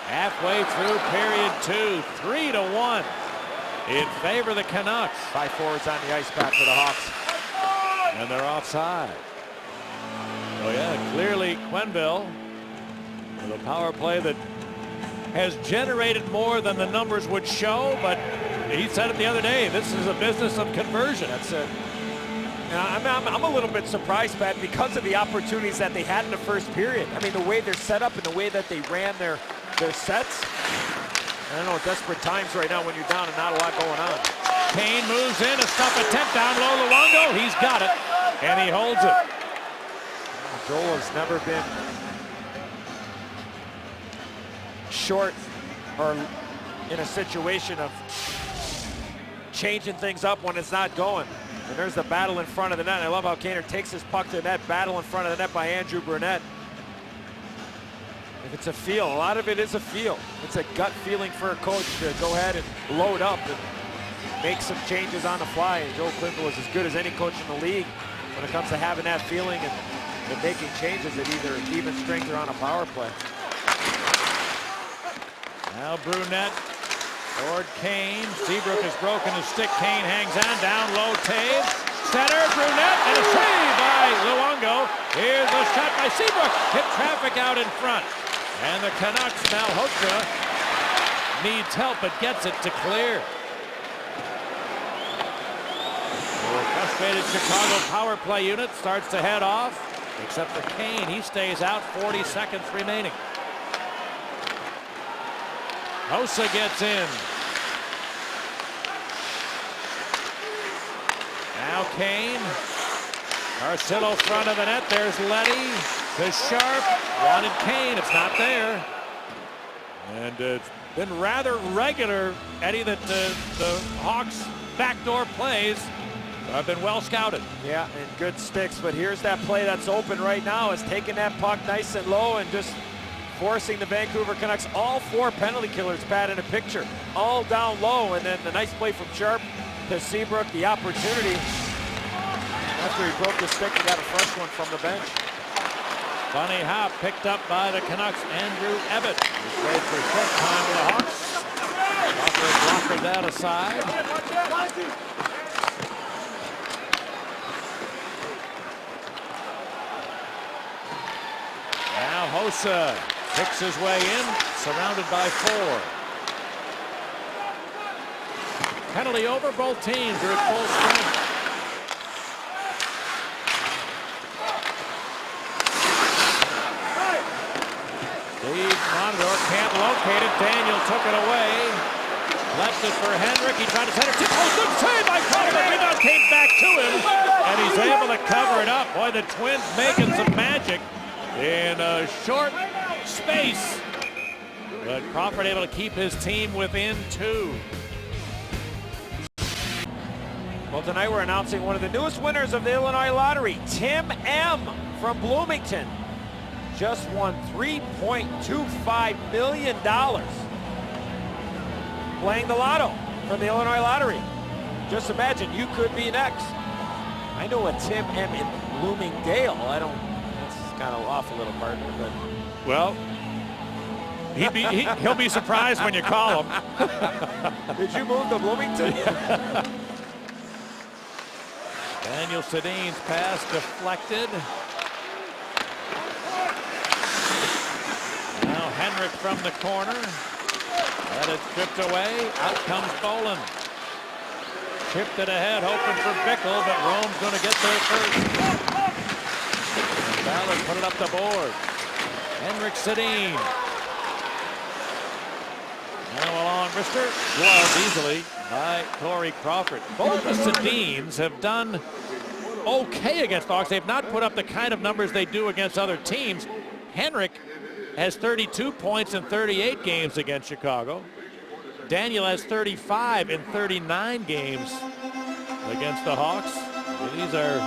Halfway through period 2, 3-1 in favor of the Canucks. 5 forwards on the ice back for the Hawks. And they're offside. Oh yeah, clearly Quenneville with a power play that has generated more than the numbers would show, but he said it the other day, this is a business of conversion. That's it. I'm a little bit surprised, Pat, because of the opportunities that they had in the first period. I mean, the way they're set up and the way that they ran their sets. I don't know, desperate times right now when you're down and not a lot going on. Kane moves in, a stop attempt down low. Luongo, he's got it, and he holds it. Joel has never been short or in a situation of changing things up when it's not going. And there's the battle in front of the net. I love how Kaner takes his puck to the net, battle in front of the net by Andrew Brunette. If it's a feel, a lot of it is a feel. It's a gut feeling for a coach to go ahead and load up and make some changes on the fly. And Joel Quenneville is as good as any coach in the league when it comes to having that feeling and making changes at either even strength or on a power play. Now Brunette toward Kane. Seabrook has broken his stick. Kane hangs on, down low, Taves. Center, Brunette, and a save by Luongo. Here's a shot by Seabrook. Hit traffic out in front. And the Canucks, Malhotra needs help, but gets it to clear. The frustrated Chicago power play unit starts to head off, except for Kane. He stays out, 40 seconds remaining. Hossa gets in. Now Kane. Carcillo front of the net. There's Letty. To Sharp. Wanted Kane. It's not there. And it's been rather regular, Eddie, that the Hawks' backdoor plays have been well scouted. Yeah, and good sticks. But here's that play that's open right now. Is taking that puck nice and low and just forcing the Vancouver Canucks, all 4 penalty killers, Pat, in a picture, all down low, and then the nice play from Sharp to Seabrook, the opportunity. After he broke the stick, he got a fresh one from the bench. Funny hop picked up by the Canucks, Andrew Ebbett. He played for short time with the Hawks. Blocker that aside. Now Hossa picks his way in, surrounded by 4. Penalty over, both teams are at full strength. Steve Monador can't locate it. Daniel took it away. Left it for Henrik. He tried to center. Oh, good save by Crawford. Rebound came back to him, and he's able to cover it up. Boy, the Twins making some magic in a short space. But Crawford able to keep his team within 2. Well, tonight we're announcing one of the newest winners of the Illinois Lottery, Tim M. from Bloomington. Just won $3.25 million playing the lotto from the Illinois Lottery. Just imagine, you could be next. I know a Tim M. in Bloomingdale. That's kind of off a little, partner, but. Well, he'll be surprised when you call him. Did you move to Bloomington? Daniel Sedin's pass deflected. Now Henrik from the corner. That is stripped away. Out comes Bolin. Chipped it ahead, hoping for Bickle, but Rome's going to get there first. And Ballard put it up the board. Henrik Sedin. Now along Brister. Gloved easily by Corey Crawford. Both the Sedins have done okay against the Hawks. They've not put up the kind of numbers they do against other teams. Henrik has 32 points in 38 games against Chicago. Daniel has 35 in 39 games against the Hawks. These are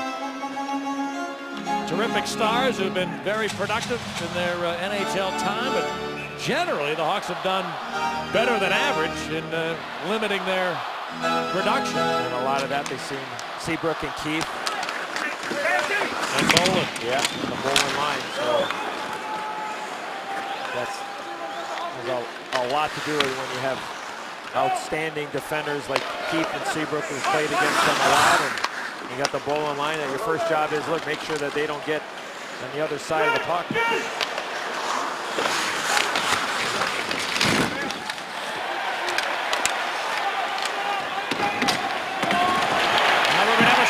terrific stars who've been very productive in their NHL time, but generally the Hawks have done better than average in limiting their production. And a lot of that they've seen Seabrook and Keith. And Bolin. Yeah, the Bolin line. So that's a lot to do with when you have outstanding defenders like Keith and Seabrook who've played against them a lot. And you got the Bolin line that your first job is, look, make sure that they don't get on the other side of the puck.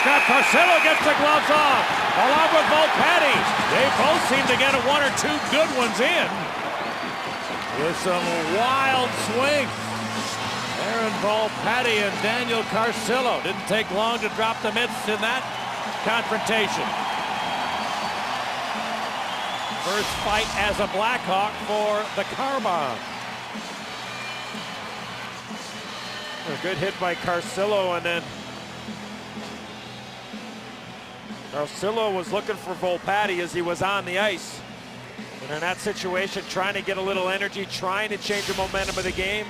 Scott Carcillo gets the gloves off, along with Volpatti. They both seem to get one or two good ones in with some wild swings. Aaron Volpatti and Daniel Carcillo. Didn't take long to drop the mitts in that confrontation. First fight as a Blackhawk for the Carbon. A good hit by Carcillo, and then Carcillo was looking for Volpatti as he was on the ice. And in that situation, trying to get a little energy, trying to change the momentum of the game.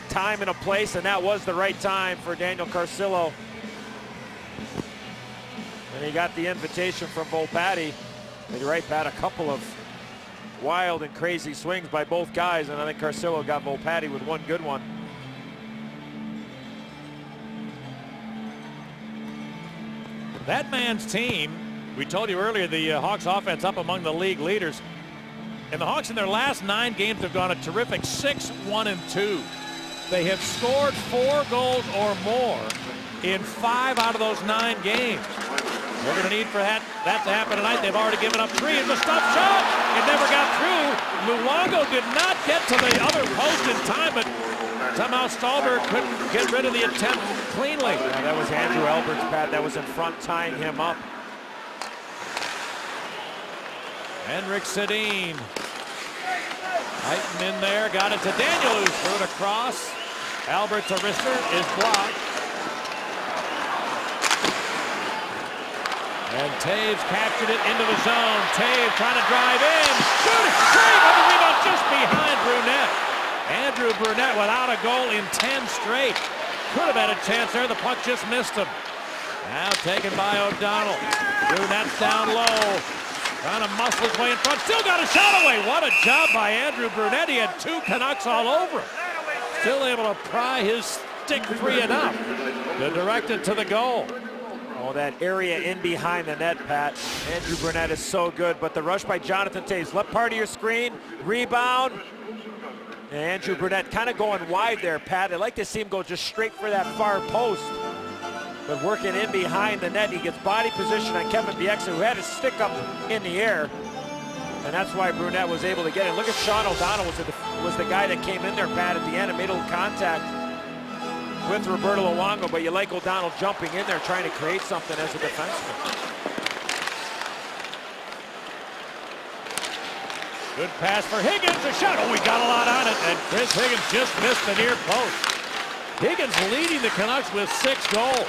Time and a place, and that was the right time for Daniel Carcillo. And he got the invitation from Volpatti. And you're right, Pat, a couple of wild and crazy swings by both guys, and I think Carcillo got Volpatti with one good one. That man's team, we told you earlier, the Hawks offense up among the league leaders. And the Hawks in their last 9 games have gone a terrific 6-1-2. They have scored 4 goals or more in 5 out of those 9 games. We're going to need for that to happen tonight. They've already given up 3. It's a stop shot. It never got through. Luongo did not get to the other post in time, but somehow Stallberg couldn't get rid of the attempt cleanly. Yeah, that was Andrew Albert's pad that was in front tying him up. Henrik Sedin. Heighten in there, got it to Daniel, who's threw it across. Albert to Rister is blocked. And Taves captured it into the zone. Taves trying to drive in. Shoot! Save on the rebound just behind Brunette. Andrew Brunette without a goal in 10 straight. Could have had a chance there. The puck just missed him. Now taken by O'Donnell. Brunette's down low. Trying to muscle his way in front. Still got a shot away. What a job by Andrew Brunette. He had 2 Canucks all over him. Still able to pry his stick free enough to direct it to the goal. Oh, that area in behind the net, Pat. Andrew Brunette is so good, but the rush by Jonathan Taves. Left part of your screen. Rebound. And Andrew Brunette kind of going wide there, Pat. I'd like to see him go just straight for that far post. But working in behind the net, he gets body position on Kevin Bieksa, who had his stick up in the air. And that's why Brunette was able to get it. Look at Sean O'Donnell was the guy that came in there, Pat, at the end and made a little contact with Roberto Luongo. But you like O'Donnell jumping in there, trying to create something as a defenseman. Good pass for Higgins, a shot. Oh, he got a lot on it, and Chris Higgins just missed the near post. Higgins leading the Canucks with 6 goals.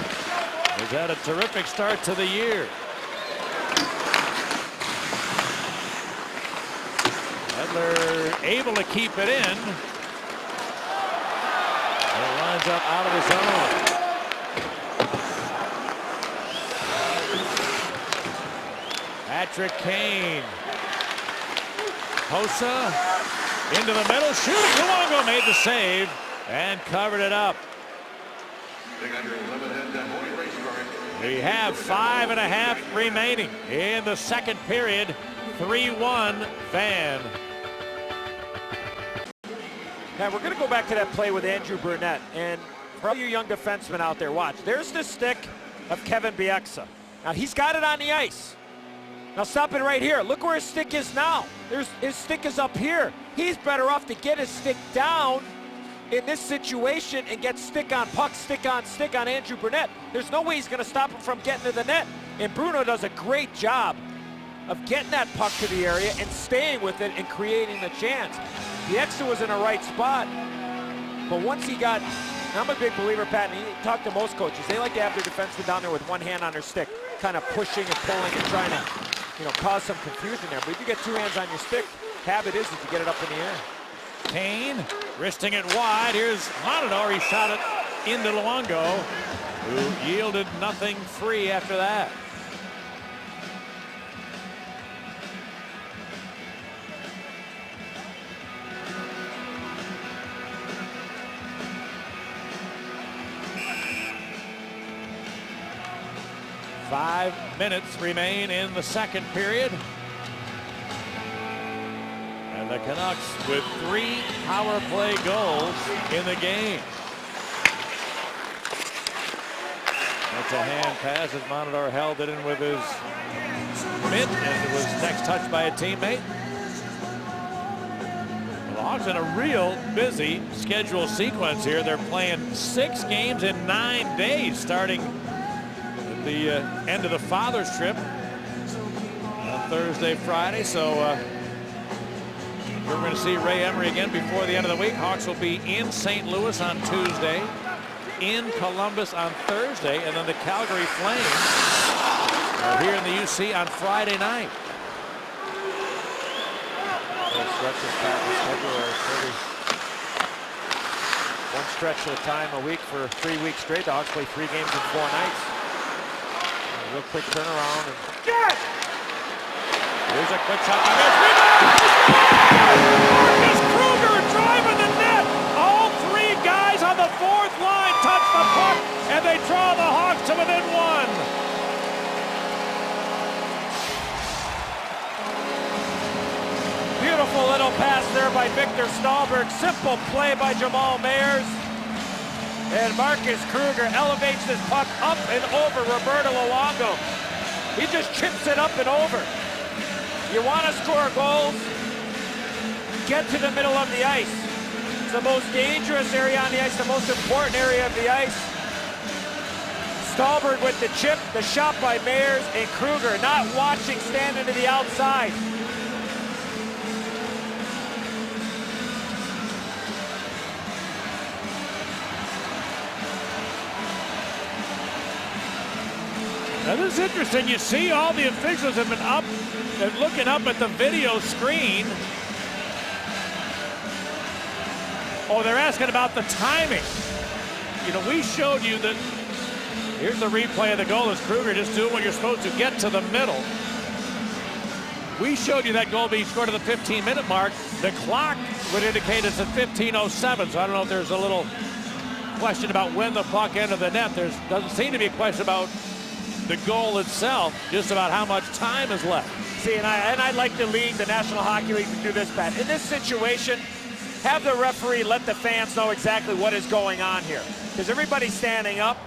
Has had a terrific start to the year. Edler able to keep it in. And it lines up out of his own. Patrick Kane. Hossa into the middle, shooting. Luongo made the save and covered it up. We have 5.5 remaining in the second period. 3-1 Van. Now we're going to go back to that play with Andrew Burnett, and for all you young defensemen out there, watch. There's the stick of Kevin Bieksa. Now he's got it on the ice. Now stop it right here. Look where his stick is now. His stick is up here. He's better off to get his stick down in this situation and get stick on puck, stick on Andrew Burnett. There's no way he's going to stop him from getting to the net. And Bruno does a great job of getting that puck to the area and staying with it and creating the chance. Bieksa was in the right spot, but once he got, I'm a big believer, Pat, and he talked to most coaches, they like to have their defenseman down there with one hand on their stick, kind of pushing and pulling and trying to, cause some confusion there. But if you get two hands on your stick, habit is that you get it up in the air. Kane wristing it wide. Here's Monador. He shot it into Luongo, who yielded nothing free after that. Five minutes remain in the second period. And the Canucks with 3 power play goals in the game. That's a hand pass as Monador held it in with his mitt, and it was next touched by a teammate. The Hawks in a real busy schedule sequence here. They're playing 6 games in 9 days, starting at the end of the Father's trip on Thursday, Friday. So we're going to see Ray Emery again before the end of the week. Hawks will be in St. Louis on Tuesday, in Columbus on Thursday, and then the Calgary Flames are here in the UC on Friday night. One stretch at a time a week for 3 weeks straight. The Hawks play 3 games in 4 nights. A real quick turnaround. And here's a quick shot by Mitch. Marcus Kruger driving the net. All 3 guys on the 4th line touch the puck, and they draw the Hawks to within 1. Beautiful little pass there by Victor Stahlberg. Simple play by Jamal Mayers. And Marcus Kruger elevates this puck up and over Roberto Luongo. He just chips it up and over. You want to score goals? Get to the middle of the ice. It's the most dangerous area on the ice, the most important area of the ice. Stahlberg with the chip, the shot by Mayers, and Kruger not watching, standing to the outside. Now this is interesting. You see all the officials have been up and looking up at the video screen. Oh, they're asking about the timing. We showed you that. Here's the replay of the goal as Kruger just doing what you're supposed to, get to the middle. We showed you that goal being scored at the 15-minute mark. The clock would indicate it's at 15:07, so I don't know if there's a little question about when the puck entered the net. There doesn't seem to be a question about the goal itself, just about how much time is left. See, and I'd like the league, the National Hockey League, to do this, Pat. In this situation, have the referee let the fans know exactly what is going on here. Because everybody's standing up.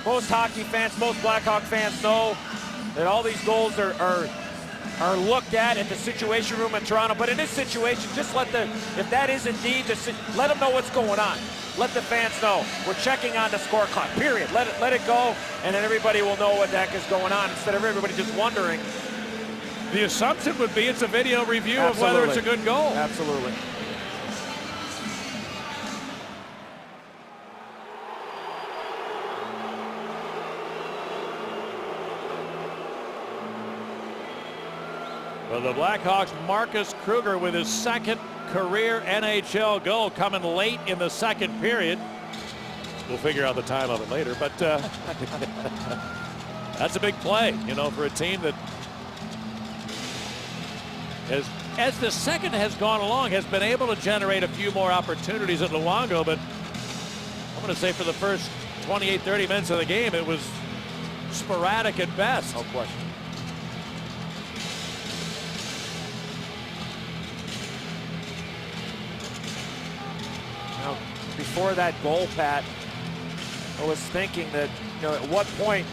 Most hockey fans, most Blackhawk fans know that all these goals are looked at the Situation Room in Toronto. But in this situation, just if that is indeed, let them know what's going on. Let the fans know we're checking on the score clock, period. Let it go, and then everybody will know what the heck is going on instead of everybody just wondering. The assumption would be it's a video review of whether it's a good goal. Absolutely. For the Blackhawks, Marcus Kruger with his second career NHL goal coming late in the second period. We'll figure out the time of it later, but that's a big play, you know, for a team that as the second has gone along, has been able to generate a few more opportunities at Luongo, but I'm going to say for the first 28, 30 minutes of the game, it was sporadic at best. No question. Now, before that goal, Pat, I was thinking that, you know, at what point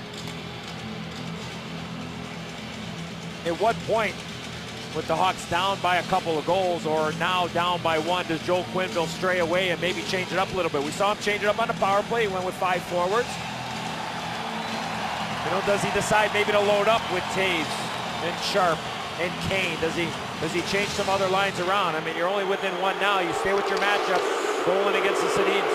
with the Hawks down by a couple of goals or now down by one, does Joe Quenneville stray away and maybe change it up a little bit? We saw him change it up on the power play. He went with 5 forwards. You know, does he decide maybe to load up with Taves and Sharp and Kane? Does he change some other lines around? I mean, you're only within one now. You stay with your matchup, going against the Sedins.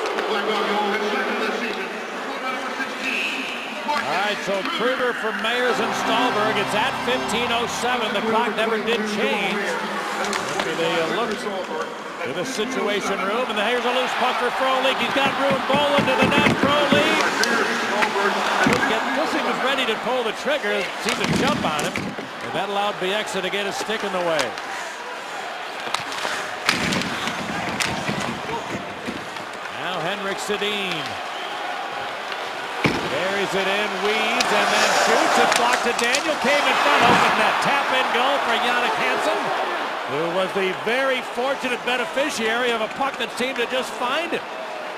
All right, so Kruger for Meyers and Stahlberg. It's at 15:07. The clock never did change. They look to the situation room, and here's a loose puck for Frolik. He's got room. Boland to the net. Frolik. Kissing was ready to pull the trigger. Seemed to jump on him, and that allowed Bieksa to get his stick in the way. Now Henrik Sedin. Carries it in, weaves, and then shoots it. Blocked to Daniel. Came in front, open net. Tap-in goal for Jannik Hansen, who was the very fortunate beneficiary of a puck that seemed to just find him.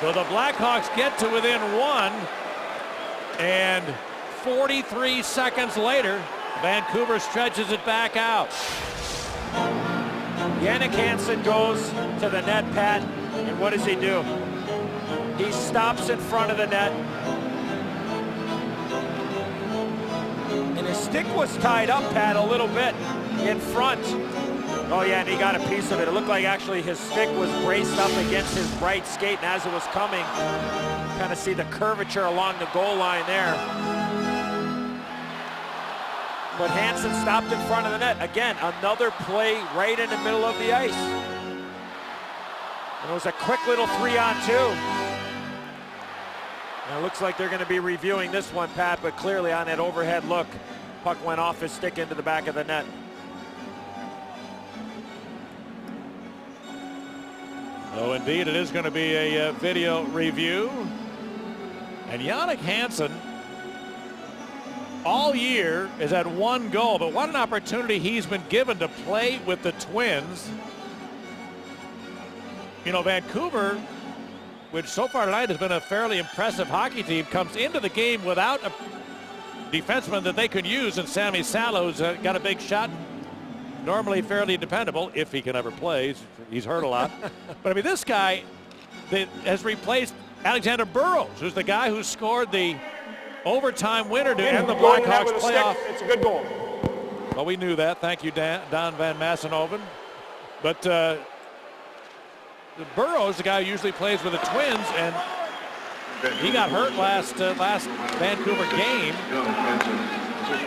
So the Blackhawks get to within one, and 43 seconds later, Vancouver stretches it back out. Jannik Hansen goes to the net, Pat, and what does he do? He stops in front of the net. And his stick was tied up, Pat, a little bit in front. Oh yeah, and he got a piece of it. It looked like actually his stick was braced up against his right skate, and as it was coming, kind of see the curvature along the goal line there. But Hansen stopped in front of the net. Again, another play right in the middle of the ice. And it was a quick little 3-on-2. And it looks like they're going to be reviewing this one, Pat, but clearly on that overhead look, puck went off his stick into the back of the net. Oh, indeed, it is going to be a video review. And Jannik Hansen, all year, has had one goal, but what an opportunity he's been given to play with the Twins. You know, Vancouver, which so far tonight has been a fairly impressive hockey team, comes into the game without a defenseman that they could use, and Sammy Salo's got a big shot. Normally fairly dependable, if he can ever play. He's hurt a lot. But I mean, this guy that has replaced Alexander Burrows, who's the guy who scored the overtime winner to end the Blackhawks playoff. It's a good goal. Well, we knew that. Thank you, Don Van Massenhoven. But Burrows, the guy who usually plays with the Twins, and he got hurt last Vancouver game.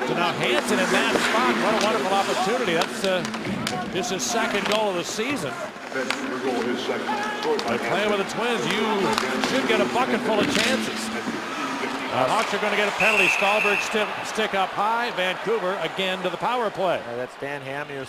So now Hansen in that spot. What a wonderful opportunity. That's just his second goal of the season. By playing with the Twins, you should get a bucket full of chances. Hawks are going to get a penalty. Stahlberg stick up high. Vancouver again to the power play. That's Dan Hamhuis.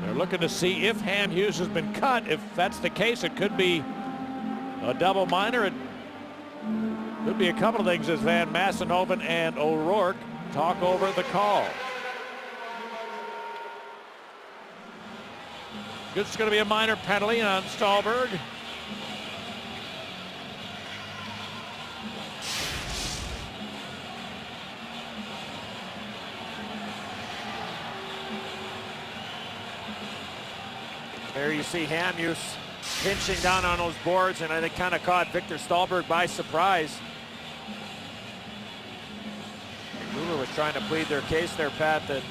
They're looking to see if Hamhuis has been cut. If that's the case, it could be a double minor. It could be a couple of things as Van Massenhoven and O'Rourke talk over the call. It's going to be a minor penalty on Stahlberg. There you see Hamhuis pinching down on those boards, and I think kind of caught Victor Stahlberg by surprise. Vancouver was trying to plead their case there, Pat, that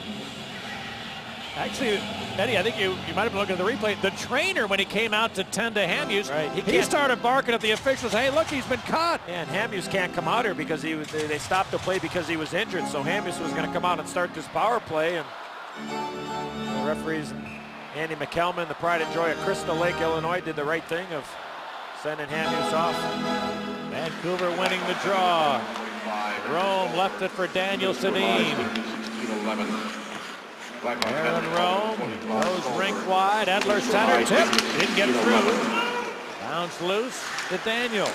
Actually, Eddie, I think you might have been looking at the replay. The trainer, when he came out to tend to Hamhuis, Right, he started barking at the officials, hey, look, he's been caught. And Hamhuis can't come out here because they stopped the play because he was injured. So Hamhuis was going to come out and start this power play. And the referees, Andy McKelman, the pride and joy of Crystal Lake, Illinois, did the right thing of sending Hamhuis off. Vancouver winning the draw. Rome left it for Daniel Sedin. 16-11. Aaron Rome goes rink wide. Edler center tip. Didn't get through. Bounce loose to Daniel.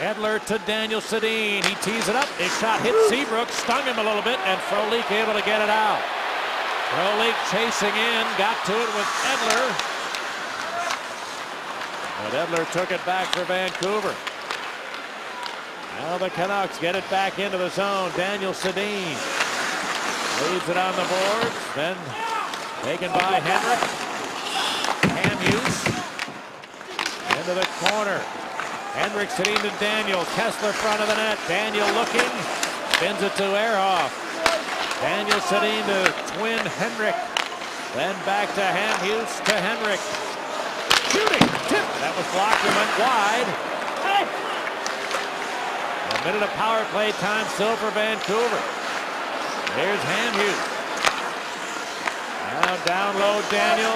Edler to Daniel Sedin. He tees it up. His shot hit Seabrook, stung him a little bit, and Frolik able to get it out. Frolik chasing in, got to it with Edler. But Edler took it back for Vancouver. Now the Canucks get it back into the zone. Daniel Sedin leaves it on the boards. Then taken by Henrik. Hamhuis into the corner. Henrik Sedin to Daniel. Kessler front of the net. Daniel looking. Spins it to Ehrhoff. Daniel Sedin to twin Henrik. Then back to Hamhuis to Henrik. Shooting. Tip. That was blocked and went wide. A minute of power play time still for Vancouver. Here's Hamhuis. Now down low Daniel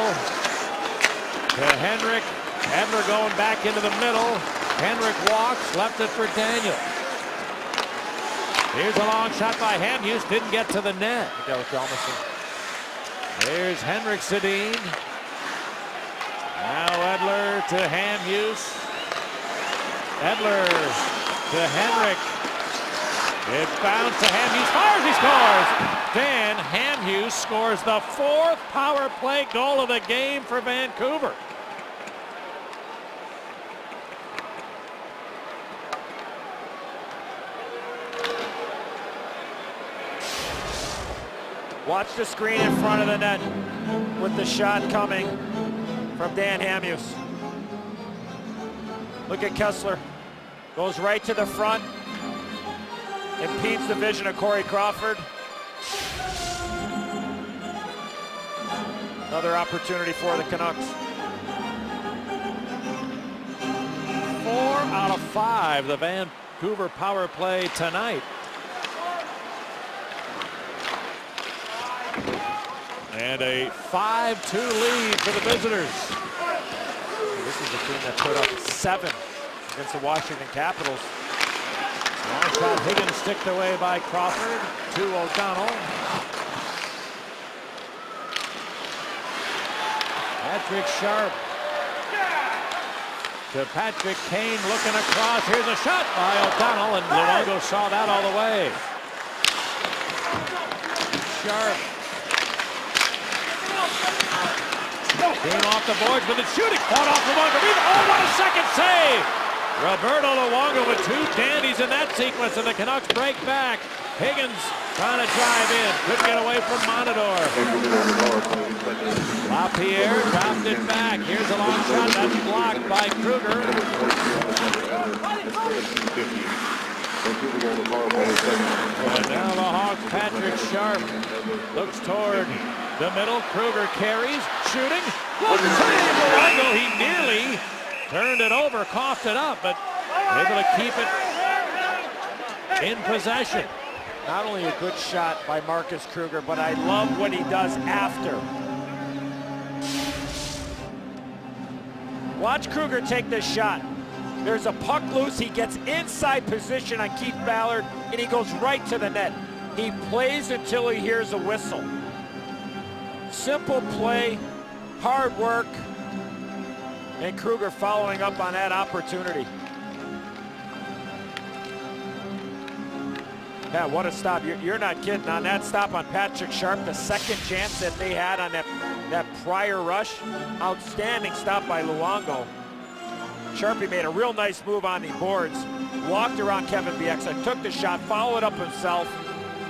to Henrik. Edler going back into the middle. Henrik walks, left it for Daniel. Here's a long shot by Hamhuis, didn't get to the net. Here's Henrik Sedin. Now Edler to Hamhuis. Edler to Henrik. It bounced to Hamhuis, fires, he scores! Dan Hamhuis scores the 4th power play goal of the game for Vancouver. Watch the screen in front of the net with the shot coming from Dan Hamhuis. Look at Kessler. Goes right to the front. Impedes the vision of Corey Crawford. Another opportunity for the Canucks. 4 out of 5 the Vancouver power play tonight. And a 5-2 lead for the visitors. This is a team that put up 7 against the Washington Capitals. Long shot, Higgins sticked away by Crawford to O'Donnell. Patrick Sharp to Patrick Kane looking across. Here's a shot by O'Donnell, and Luongo saw that all the way. Sharp. Came off the boards, but it's shooting. Fought off Luongo. Oh, what a second save! Roberto Luongo with 2 dandies in that sequence, and the Canucks break back. Higgins trying to drive in. Couldn't get away from Monador. LaPierre dropped it back. Here's a long shot. That's blocked by Kruger. And now the Hawks, Patrick Sharp looks toward the middle. Kruger carries, shooting. Good save, Luongo. He nearly turned it over, coughed it up, but able to keep it in possession. Not only a good shot by Marcus Kruger, but I love what he does after. Watch Kruger take this shot. There's a puck loose. He gets inside position on Keith Ballard, and he goes right to the net. He plays until he hears a whistle. Simple play, hard work, and Kruger following up on that opportunity. Yeah, what a stop. You're not kidding. On that stop on Patrick Sharp, the second chance that they had on that prior rush, outstanding stop by Luongo. Sharpie made a real nice move on the boards, walked around Kevin Bieksa, took the shot, followed up himself,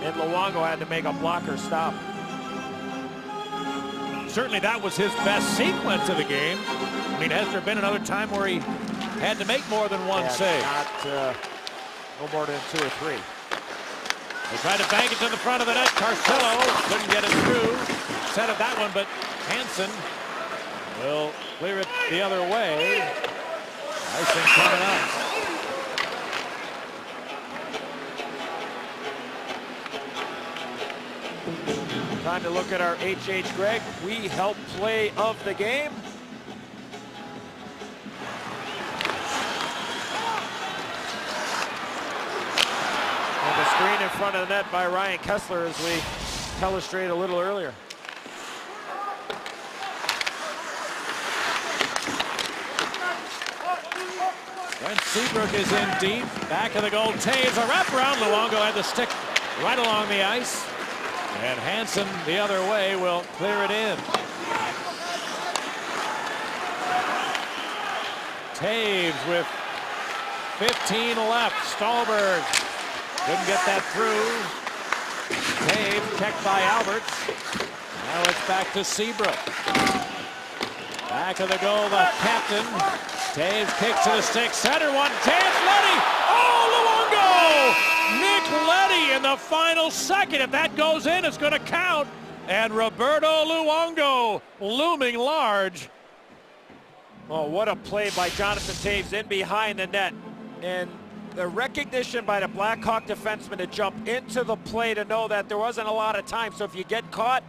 and Luongo had to make a blocker stop. Certainly that was his best sequence of the game. I mean, has there been another time where he had to make more than one save? No more than 2 or 3. They tried to bank it to the front of the net. Carcillo couldn't get it through. Set of that one, but Hansen will clear it the other way. Icing coming up. Time to look at our H.H. Gregg We Help play of the game. And the screen in front of the net by Ryan Kessler, as we illustrated a little earlier. Brent Seabrook is in deep. Back of the goal. Taves a wraparound. Luongo had the stick right along the ice. And Hansen the other way will clear it in. Taves with 15 left. Stallberg couldn't get that through. Taves checked by Alberts. Now it's back to Seabrook. Back of the goal, the captain. Taves kicks to the stick. Center one. Chance Leddy. Oh, Luongo! Nick Leddy in the final second. If that goes in, it's going to count. And Roberto Luongo looming large. Oh, what a play by Jonathan Taves in behind the net. And the recognition by the Blackhawk defenseman to jump into the play to know that there wasn't a lot of time. So if you get caught,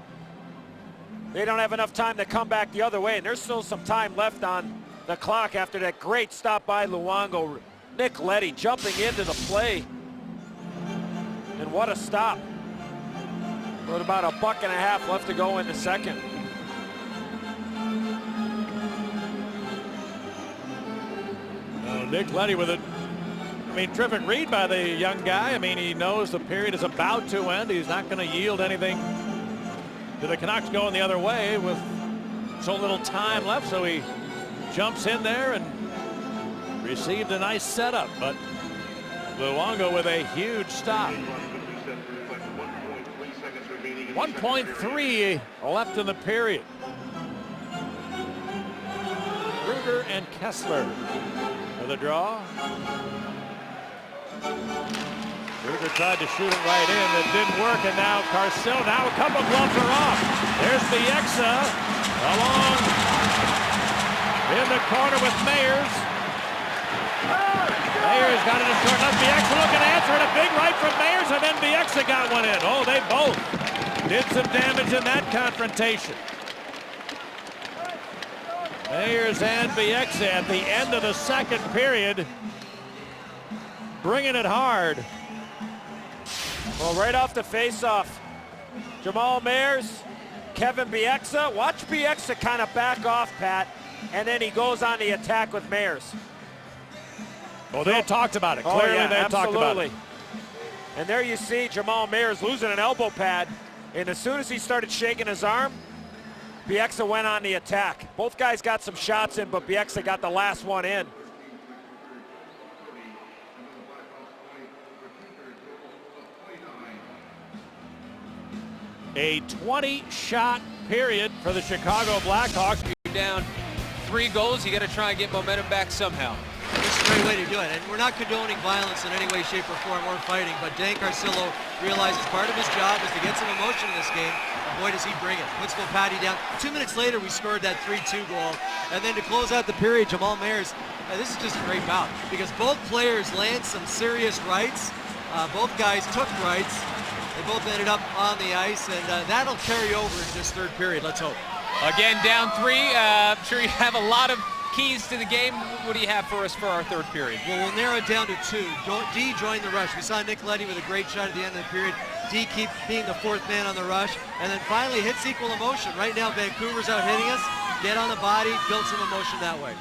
they don't have enough time to come back the other way. And there's still some time left on the clock after that great stop by Luongo. Nick Leddy jumping into the play. And what a stop. With about a buck and a half left to go in the second. Nick Leddy with it. I mean, terrific read by the young guy. I mean, he knows the period is about to end. He's not going to yield anything to the Canucks going the other way with so little time left. So he jumps in there and received a nice setup. But Luongo with a huge stop. 1.3 left in the period. Kruger and Kessler for the draw. Kruger tried to shoot it right in. It didn't work, and now Carcillo. Now a couple gloves are off. There's Bieksa along in the corner with Meyers. Meyers got it in short enough. Bieksa looking to answer it. A big right from Meyers, and then Bieksa got one in. Oh, they both did some damage in that confrontation. Meyers and Bieksa at the end of the second period, bringing it hard. Well, right off the face-off, Jamal Meyers, Kevin Bieksa. Watch Bieksa kind of back off, Pat, and then he goes on the attack with Meyers. Well, they had talked about it. Clearly, yeah, they had talked about it. And there you see Jamal Meyers losing an elbow pad, and as soon as he started shaking his arm, Bieksa went on the attack. Both guys got some shots in, but Bieksa got the last one in. A 20-shot period for the Chicago Blackhawks. You're down 3 goals. You got to try and get momentum back somehow. It's a great way to do it, and we're not condoning violence in any way, shape, or form, or fighting, but Dan Carcillo realizes part of his job is to get some emotion in this game, and boy does he bring it. Puts Patty down. 2 minutes later, we scored that 3-2 goal, and then to close out the period, Jamal Meyers, this is just a great bout, because both players land some serious rights. Both guys took rights. They both ended up on the ice, and that'll carry over in this third period, let's hope. Again, down 3. I'm sure you have a lot of keys to the game. What do you have for us for our third period? Well, we'll narrow it down to 2. D joined the rush. We saw Nick Leddy with a great shot at the end of the period. D keep being the 4th man on the rush. And then finally, hits equal emotion. Right now, Vancouver's out hitting us. Get on the body, build some emotion that way.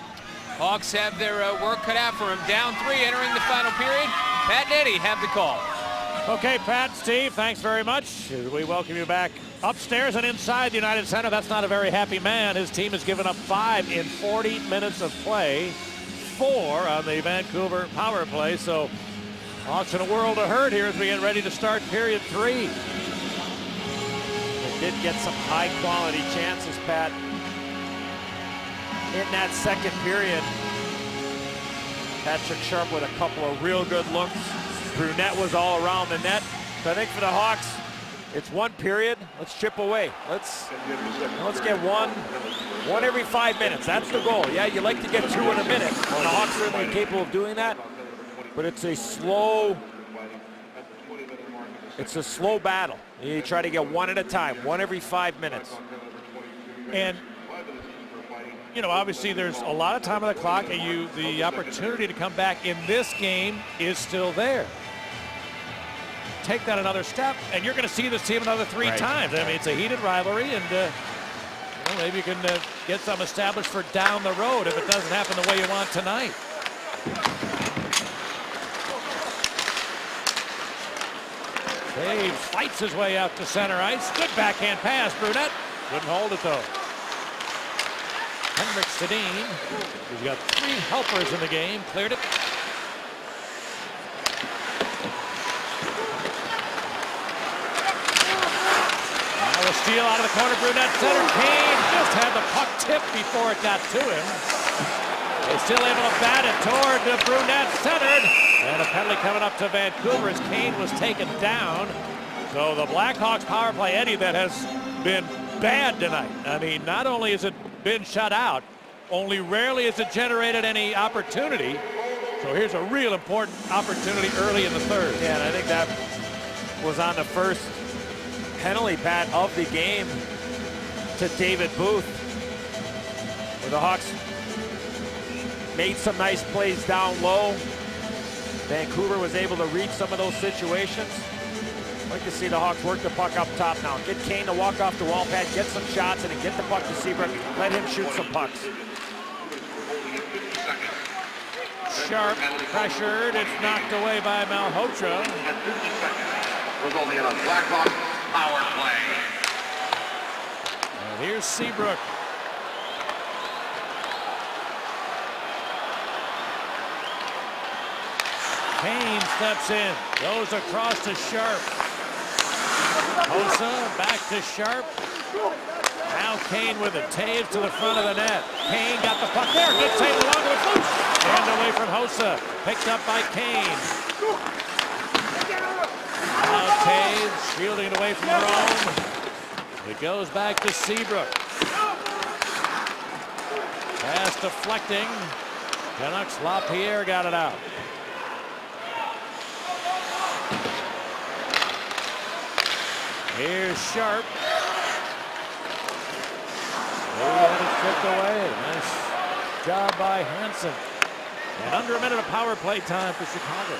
Hawks have their work cut out for them. Down 3 entering the final period. Pat and Eddie have the call. Okay, Pat, Steve, thanks very much. We welcome you back upstairs and inside the United Center. That's not a very happy man. His team has given up 5 in 40 minutes of play, 4 on the Vancouver power play. So Hawks in a world of hurt here as we get ready to start period 3. They did get some high-quality chances, Pat, in that second period. Patrick Sharp with a couple of real good looks. Brunette was all around the net. So I think for the Hawks, it's one period. Let's chip away. Let's get one every 5 minutes. That's the goal. Yeah, you like to get 2 in a minute. Well, the Hawks are certainly capable of doing that, but it's a slow battle. You try to get 1 at a time, 1 every 5 minutes. And you know, obviously there's a lot of time on the clock, and the opportunity to come back in this game is still there. Take that another step, and you're going to see this team another 3 times. I mean, it's a heated rivalry, and you know, maybe you can get some established for down the road if it doesn't happen the way you want tonight. Dave fights his way out to center ice. Good backhand pass, Brunette. Couldn't hold it though. Henrik Sedin, he's got 3 helpers in the game, cleared it. Now a steal out of the corner, Brunette center. Kane just had the puck tipped before it got to him. They're still able to bat it toward the Brunette centered. And a penalty coming up to Vancouver as Kane was taken down. So the Blackhawks power play, Eddie, that has been bad tonight. I mean, not only has it been shut out, only rarely has it generated any opportunity. So here's a real important opportunity early in the third. Yeah, and I think that was on the first penalty, Pat, of the game to David Booth, where the Hawks made some nice plays down low. Vancouver was able to read some of those situations. I'd like to see the Hawks work the puck up top now. Get Kane to walk off the wall pad, get some shots, and then get the puck to Seabrook. Let him shoot some pucks. Sharp pressured. It's knocked away by Malhotra. Resulting in a Blackhawks power play. And here's Seabrook. Kane steps in, goes across to Sharp. Hossa back to Sharp. Now Kane with it, Taves to the front of the net. Kane got the puck there, good save along with loose. And away from Hossa, picked up by Kane. Now Taves shielding it away from Rome. It goes back to Seabrook. Pass deflecting. Canucks, LaPierre got it out. Here's Sharp. He had it stripped away. Nice job by Hansen. And under a minute of power play time for Chicago.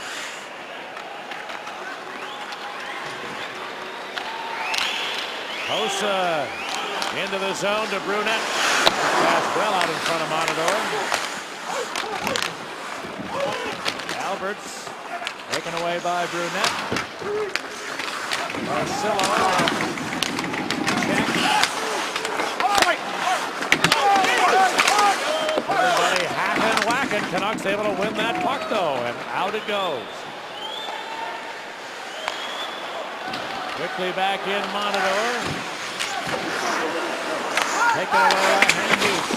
Hossa into the zone to Brunette. Pass well out in front of Monador. Alberts taken away by Brunette. Marcelo. Check. Everybody hacking, whacking. Canucks able to win that puck though, and out it goes. Quickly back in Monador. Taken away by Hughes.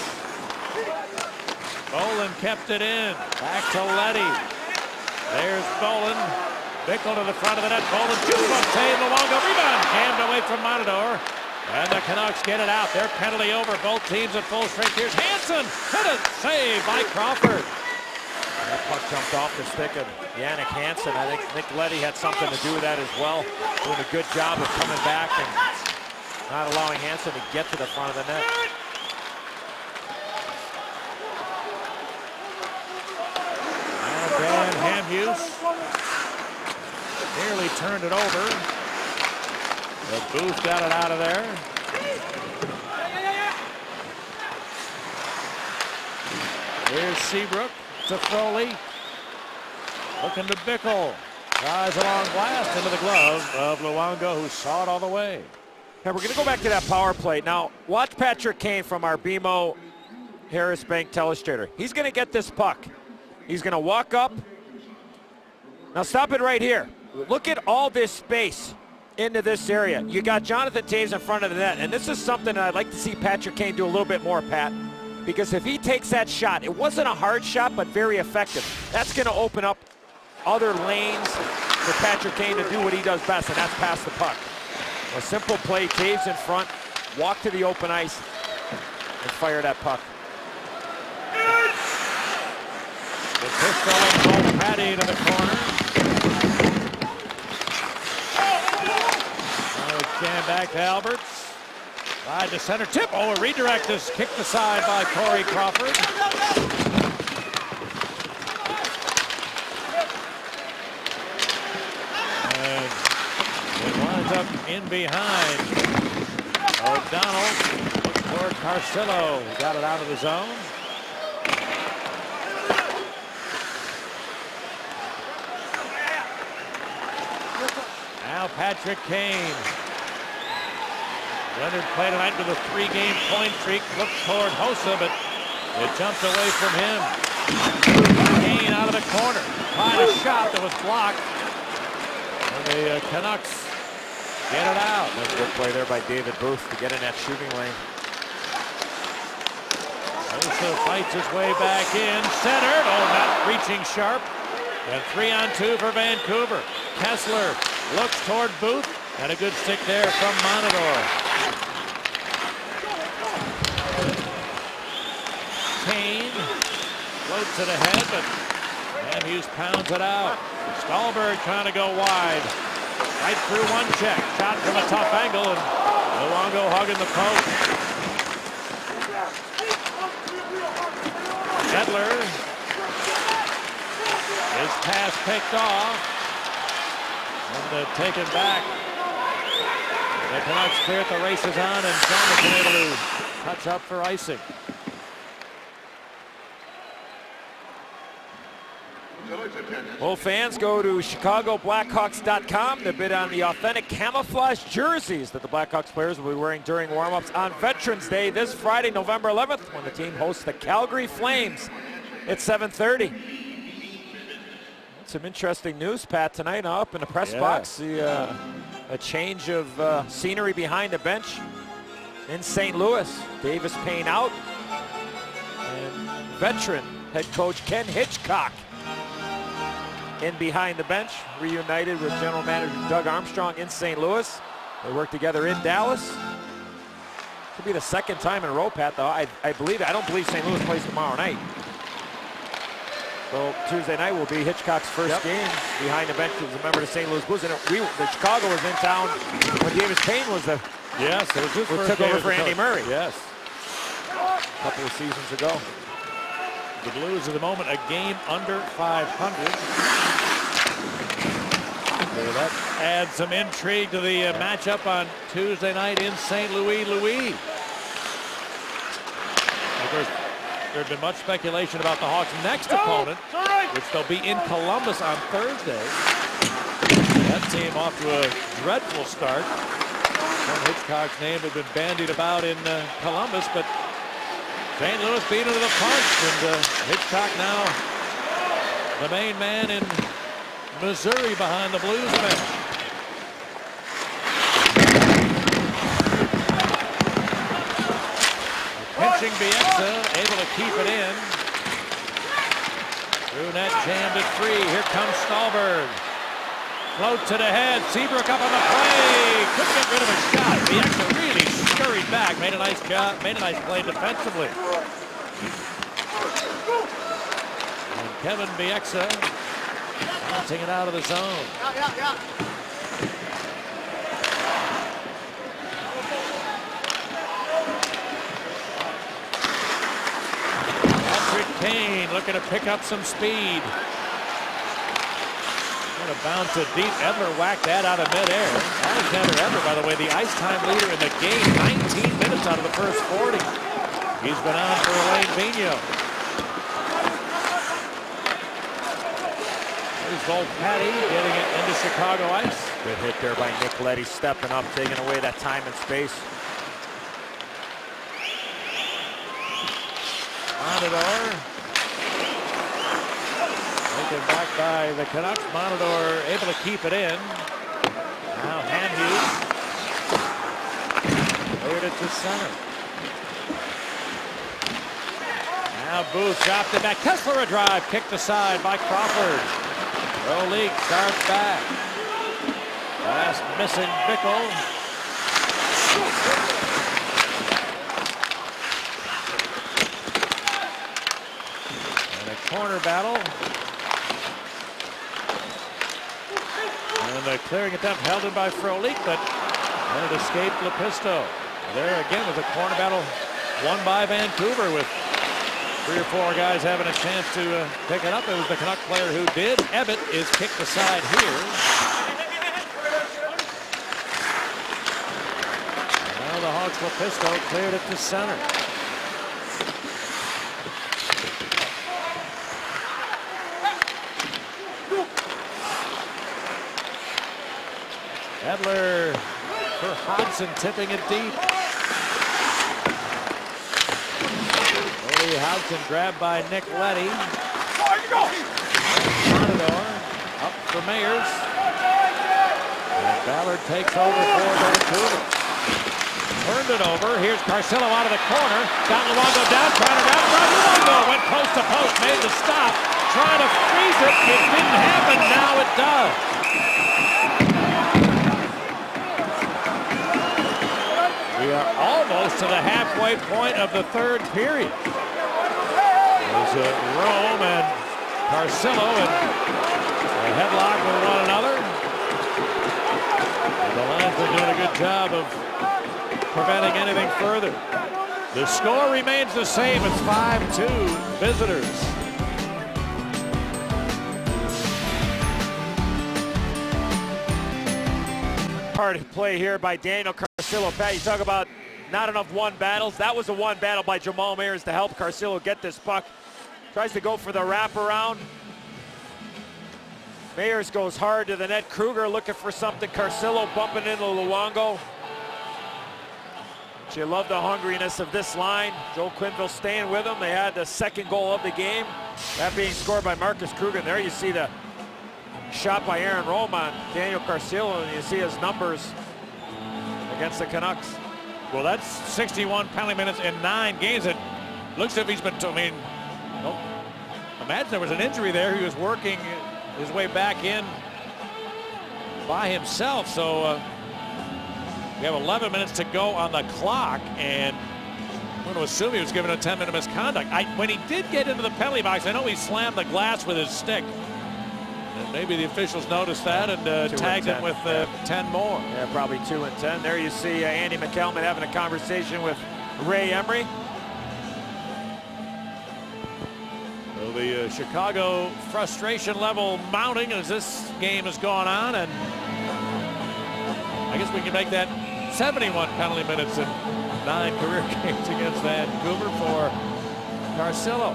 Bolin kept it in. Back to Leddy. There's Bolin. Bickle to the front of the net. Bolin shoots one save. Luongo rebound. Jammed away from Monador. And the Canucks get it out. Their penalty over. Both teams at full strength. Here's Hansen. Hit it. Save by Crawford. That puck jumped off the stick of Yannick Hansen. I think Nick Leddy had something to do with that as well. Doing a good job of coming back and not allowing Hansen to get to the front of the net. And Dan Hamhuis nearly turned it over. But Booth got it out of there. Here's Seabrook to Foley. Looking to Bickle. Drives along blast into the glove of Luongo, who saw it all the way. Now we're going to go back to that power play. Now watch Patrick Kane from our BMO Harris Bank telestrator. He's going to get this puck. He's going to walk up. Now stop it right here. Look at all this space into this area. You got Jonathan Taves in front of the net, and this is something that I'd like to see Patrick Kane do a little bit more, Pat, because if he takes that shot, it wasn't a hard shot, but very effective. That's going to open up other lanes for Patrick Kane to do what he does best, and that's pass the puck. A simple play, Taves in front, walk to the open ice, and fire that puck. The pistol and Bo Patty to the corner. Stand back to Alberts. Ride to center. Tip. Oh, a redirect is kicked aside by Corey Crawford. And it winds up in behind. O'Donnell looks toward Carcillo. He got it out of the zone. Now Patrick Kane. Leonard played tonight with a 3-game point streak. Looked toward Hossa, but it jumped away from him. Kane out of the corner. Tried a shot that was blocked. And the Canucks get it out. That's a good play there by David Booth to get in that shooting lane. Hossa fights his way back in. Centered. Oh, not reaching sharp. And 3-on-2 for Vancouver. Kessler looks toward Booth. And a good stick there from Monador. Kane floats it ahead, but Matthews pounds it out. Stallberg trying to go wide. Right through one check. Shot from a tough angle, and Luongo hugging the post. Edler. His pass picked off. And taken back. The Canucks clear it, the race is on, and Jonathan able to touch up for icing. Well, fans, go to ChicagoBlackhawks.com to bid on the authentic camouflage jerseys that the Blackhawks players will be wearing during warm-ups on Veterans Day this Friday, November 11th, when the team hosts the Calgary Flames at 7:30. Some interesting news, Pat, tonight up in the press box. A change of scenery behind the bench in St. Louis. Davis Payne out, and veteran head coach Ken Hitchcock in behind the bench, reunited with general manager Doug Armstrong in St. Louis. They work together in Dallas. Could be the second time in a row, Pat, though. I don't believe St. Louis plays tomorrow night. So Tuesday night will be Hitchcock's first game behind the bench as a member of the St. Louis Blues. And the Chicago was in town when Davis Payne was the it was his first took game over as for a Andy coach. Murray. Yes. A couple of seasons ago. The Blues at the moment a game under 500. So that adds some intrigue to the matchup on Tuesday night in St. Louis. Of course, there had been much speculation about the Hawks' next opponent, which they'll be in Columbus on Thursday. That team off to a dreadful start. Ken Hitchcock's name had been bandied about in Columbus, but St. Louis beat him to the punch, and Hitchcock now the main man in Missouri behind the Blues bench. Pinching Bieksa, able to keep it in. Through net jammed at 3. Here comes Stallberg. Floats it ahead. Seabrook up on the play. Couldn't get rid of a shot. Bieksa really scurried back. Made a nice job. Made a nice play defensively. And Kevin Bieksa bouncing it out of the zone. Patrick Kane looking to pick up some speed. Going to bounce it deep. Edler whacked that out of midair. Alexander Edler, by the way, the ice time leader in the game. 19 minutes out of the first 40. He's been on for Alain Vigneault. There's Bo Patty getting it into Chicago ice. Good hit there by Nick Leddy, stepping up, taking away that time and space. Monador. Taken back by the Canucks. Monador able to keep it in. Now Hamhuis. Cleared it to center. Now Booth dropped it back. Kessler a drive. Kicked aside by Crawford. Frolik starts back. Last missing Bickle. And a corner battle. And a clearing attempt held in by Frolik, but it escaped Lepisto. There again was a corner battle won by Vancouver with 3 or 4 guys having a chance to pick it up. It was the Canuck player who did. Ebbett is kicked aside here. Now the Hawks Lepisto cleared it to center. Edler for Hodgson, tipping it deep. Hodgson grabbed by Nick Leddy. Matador up for Mayers. And Ballard takes over for Vancouver. Turned it over. Here's Carcillo out of the corner. Got Luongo down, trying to wrap around. Luongo went post to post, made the stop. Trying to freeze it. It didn't happen. Now it does. We are almost to the halfway point of the third period. There's Rome and Carcillo and a headlock with one another. And the Lions are doing a good job of preventing anything further. The score remains the same. It's 5-2 visitors. Hard play here by Daniel Carcillo. Pat, you talk about not enough one battles. That was a one battle by Jamal Mayers to help Carcillo get this puck. Tries to go for the wraparound. Mayers goes hard to the net. Kruger looking for something. Carcillo bumping into Luongo. You love the hungriness of this line. Joel Quenneville staying with them. They had the second goal of the game. That being scored by Marcus Kruger. And there you see the shot by Aaron Rome on Daniel Carcillo, and you see his numbers against the Canucks. Well, that's 61 penalty minutes in 9 games. It looks as if he's been, imagine there was an injury there. He was working his way back in by himself. So we have 11 minutes to go on the clock, and I'm going to assume he was given a 10-minute misconduct. When he did get into the penalty box, I know he slammed the glass with his stick. And maybe the officials noticed that and tagged him with 10 more. Yeah, probably 2 and 10. There you see Andy McCalman having a conversation with Ray Emery. So the Chicago frustration level mounting as this game has gone on, and I guess we can make that 71 penalty minutes in 9 career games against Vancouver for Carcillo,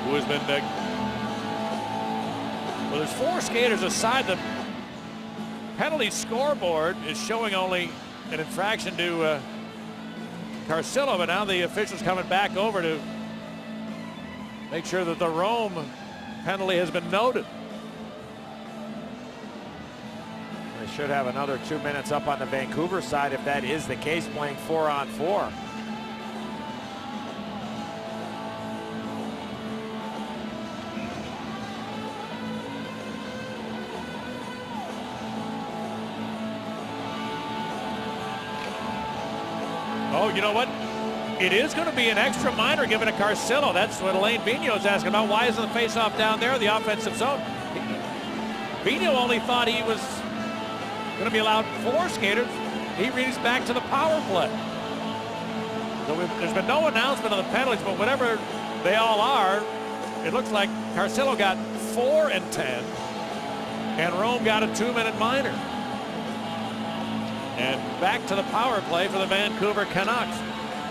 who has been well, there's 4 skaters aside. The penalty scoreboard is showing only an infraction to Carcillo, but now the officials coming back over to make sure that the Rome penalty has been noted. They should have another 2 minutes up on the Vancouver side if that is the case, playing 4-on-4. Oh, you know what? It is going to be an extra minor given to Carcillo. That's what Alain Vigneault is asking about. Why isn't the faceoff down there, the offensive zone? Vigneault only thought he was going to be allowed 4 skaters. He reads back to the power play. So there's been no announcement of the penalties, but whatever they all are, it looks like Carcillo got 4 and 10, and Rome got a 2-minute minor. And back to the power play for the Vancouver Canucks.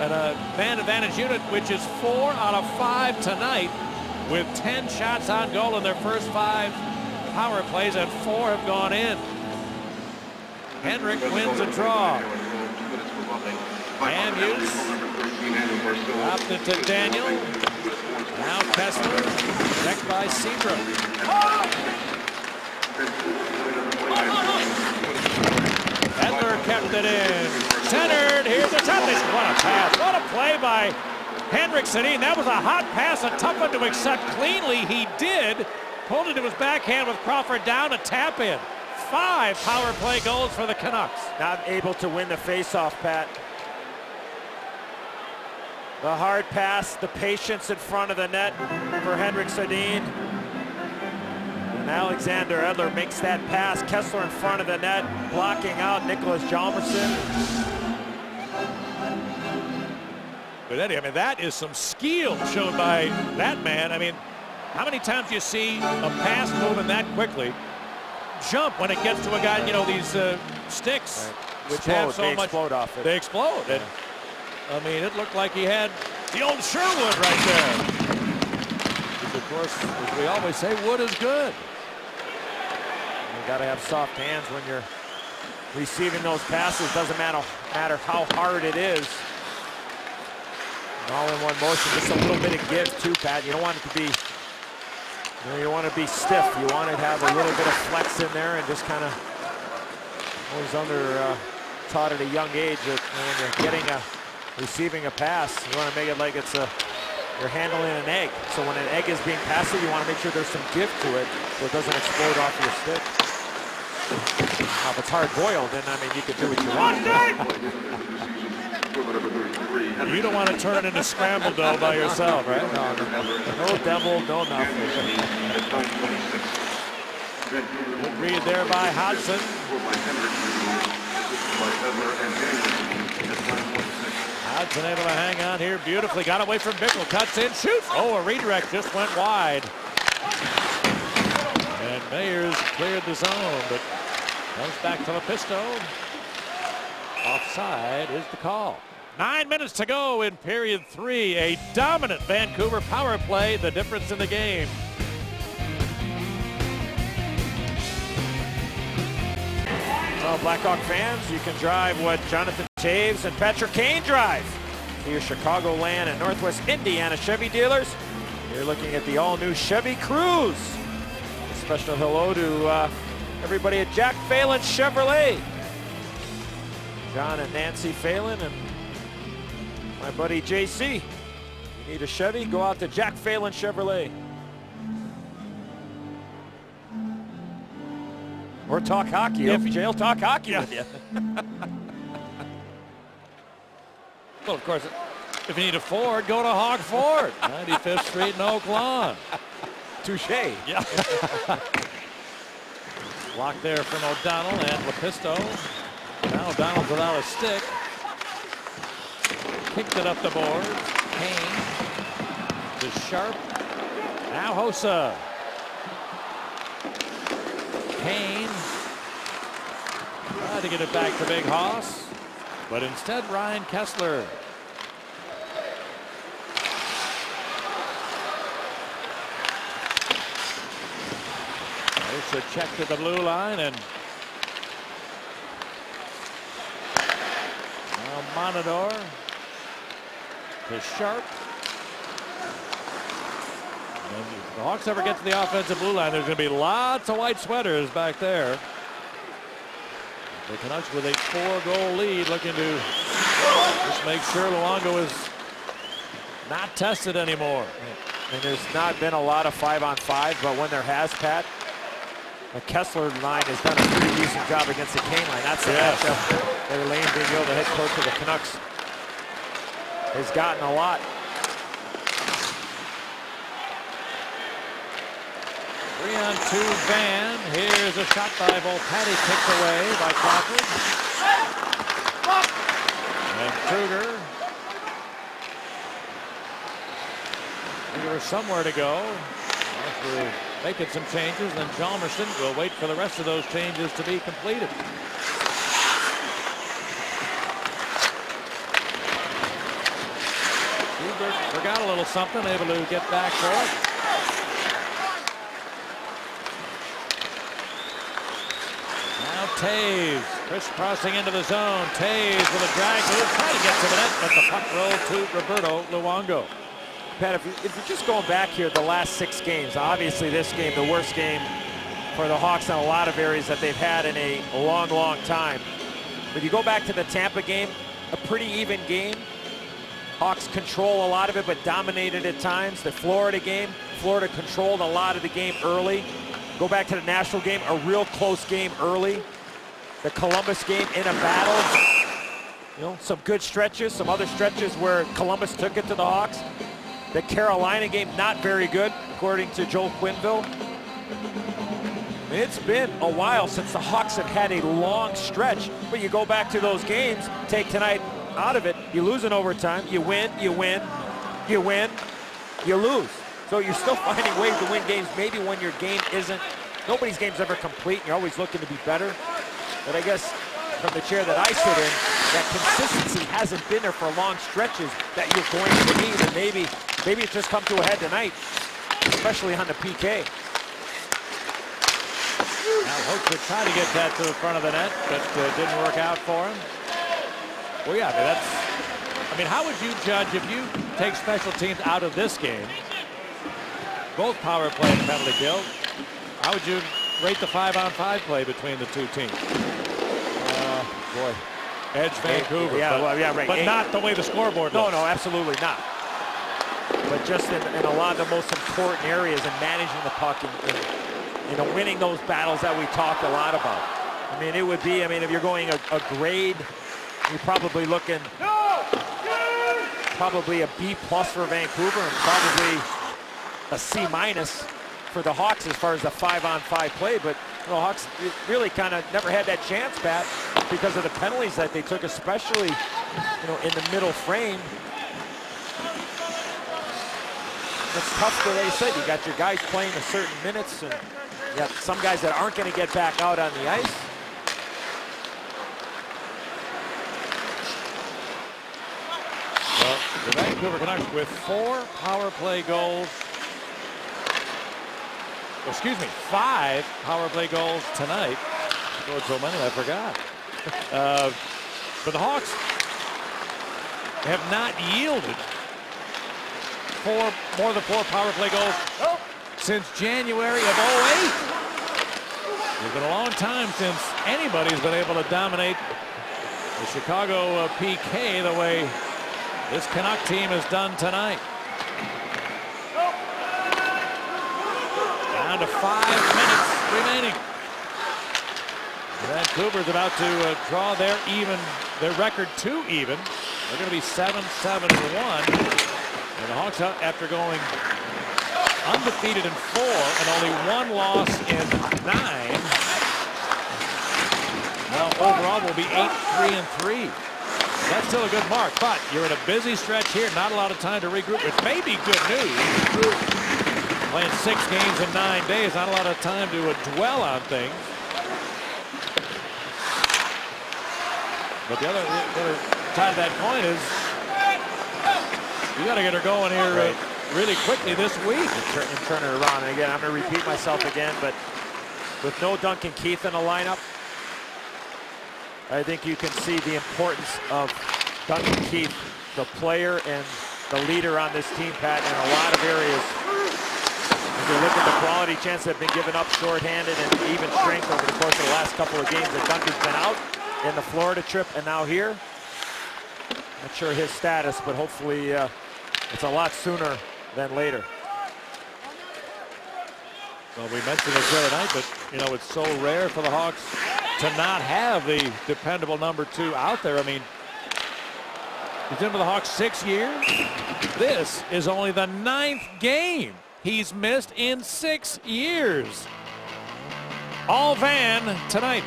And a man advantage unit, which is 4 out of 5 tonight, with 10 shots on goal in their first 5 power plays, and 4 have gone in. Hendrick wins a draw. Andrews dropped it to Daniel. Now Kessler, checked by Seabrook. Edler kept it in. Centered. Here's a shot. What a pass. What a play by Hendrick Sedin. That was a hot pass, a tough one to accept cleanly. He did. Pulled into his backhand with Crawford down, a tap in. 5 power play goals for the Canucks. Not able to win the faceoff, Pat. The hard pass, the patience in front of the net for Henrik Sedin. And Alexander Edler makes that pass. Kessler in front of the net, blocking out Nicholas Hjalmarsson. But Eddie, I mean, that is some skill shown by that man. I mean, how many times do you see a pass moving that quickly jump when it gets to a guy, you know, these sticks, which have so they much, explode off it. They explode. Yeah. And, I mean, it looked like he had the old Sherwood right there. Which, of course, as we always say, wood is good. You got to have soft hands when you're receiving those passes. Doesn't matter how hard it is. All in one motion, just a little bit of give too, Pat. You don't want it to be, you want to be stiff. You want to have a little bit of flex in there, and just kind of, always taught at a young age that when you're receiving a pass, you want to make it like it's you're handling an egg. So when an egg is being passed, you want to make sure there's some give to it, so it doesn't explode off your stick. Now, if it's hard boiled, then I mean you can do what you want. You don't want to turn it into scrambled dough by yourself, right? No devil, no nothing. Good read there by Hodgson. Hodgson able to hang on here beautifully. Got away from Bickle. Cuts in, shoots. Oh, a redirect just went wide. And Mayers cleared the zone, but comes back to Lepisto. Offside is the call. 9 minutes to go in period 3. A dominant Vancouver power play, the difference in the game. Well, Blackhawk fans, you can drive what Jonathan Taves and Patrick Kane drive to your Chicagoland and Northwest Indiana Chevy dealers. You're looking at the all-new Chevy Cruze. A special hello to everybody at Jack Phelan Chevrolet. John and Nancy Phelan and my buddy JC. You need a Chevy, go out to Jack Phelan Chevrolet. Or talk hockey. If jail talk hockey with you. Well, of course, if you need a Ford, go to Hog Ford, 95th Street in Oak Lawn. Touche. Yeah. Block there from O'Donnell and Lepisto. Now O'Donnell's without a stick. Kicked it up the board. Kane to Sharp. Now Hossa. Kane tried to get it back to Big Hoss, but instead Ryan Kessler. Hossa checked at the blue line, and now Monador to Sharp. And if the Hawks ever get to the offensive blue line, there's going to be lots of white sweaters back there. The Canucks with a 4-goal lead, looking to just make sure Luongo is not tested anymore. And there's not been a lot of 5-on-5, but when there has, Pat, the Kessler line has done a pretty decent job against the Kane line. That's the matchup that Elaine Vigneault, the head coach of the Canucks, has gotten a lot. 3-on-2 Van. Here's a shot by Volpatti, kicked away by Crawford. And Kruger. Kruger somewhere to go. After making some changes, then Hjalmarsson will wait for the rest of those changes to be completed. Hubert forgot a little something, able to get back for it. Now Taves, crisscrossing into the zone. Taves with a drag move, trying to get to the net, but the puck rolled to Roberto Luongo. Pat, if you're just going back here the last 6 games, obviously this game, the worst game for the Hawks in a lot of areas that they've had in a long, long time. But you go back to the Tampa game, a pretty even game. Hawks control a lot of it, but dominated at times. The Florida game, Florida controlled a lot of the game early. Go back to the Nashville game, a real close game early. The Columbus game in a battle. You know, some good stretches, some other stretches where Columbus took it to the Hawks. The Carolina game, not very good, according to Joel Quenneville. It's been a while since the Hawks have had a long stretch, but you go back to those games, take tonight out of it, you lose in overtime, you win, you win, you win, you lose. So you're still finding ways to win games, maybe when your game isn't, nobody's game's ever complete, and you're always looking to be better. But I guess from the chair that I sit in, that consistency hasn't been there for long stretches that you're going to need, and maybe it's just come to a head tonight, especially on the PK. Now Hooks would try to get that to the front of the net, but didn't work out for him. Well, yeah, I mean, how would you judge if you take special teams out of this game, both power play and penalty kill, how would you rate the 5-on-5 play between the two teams? Boy. Edge Vancouver. Yeah, well, yeah, right. But not the way the scoreboard looks. No, absolutely not. But just in a lot of the most important areas and managing the puck and you know, winning those battles that we talked a lot about. I mean, it would be, I mean, if you're going a grade, you're probably looking probably a B+ for Vancouver and probably a C- for the Hawks as far as the 5-on-5 play. But you know, Hawks really kind of never had that chance, Pat, because of the penalties that they took, especially you know in the middle frame. It's tough, the way you said. You got your guys playing a certain minutes, and you got some guys that aren't going to get back out on the ice. Well, the Vancouver Canucks with 4 power play goals. Excuse me, 5 power play goals tonight. Scored so many, I forgot. But the Hawks have not yielded more than 4 power play goals since January of 08. It's been a long time since anybody's been able to dominate the Chicago PK the way this Canuck team has done tonight. Down to 5 minutes remaining. Vancouver's about to draw their record to even. They're going to be 7-7-1. And the Hawks, after going undefeated in 4 and only 1 loss in 9, now overall will be 8-3-3. That's still a good mark, but you're in a busy stretch here. Not a lot of time to regroup, which may be good news. Playing 6 games in 9 days, not a lot of time to dwell on things. But the other side of that coin is you got to get her going here really quickly this week. And turn it around. And again, I'm going to repeat myself again, but with no Duncan Keith in the lineup, I think you can see the importance of Duncan Keith, the player and the leader on this team, Pat, in a lot of areas. If you look at the quality chance that have been given up shorthanded and even strength over the course of the last couple of games that Duncan's been out in the Florida trip and now here. Not sure his status, but hopefully it's a lot sooner than later. Well, we mentioned this the other night, but you know, it's so rare for the Hawks to not have the dependable number 2 out there. I mean, he's been with the Hawks 6 years. This is only the 9th game he's missed in 6 years. All Van tonight.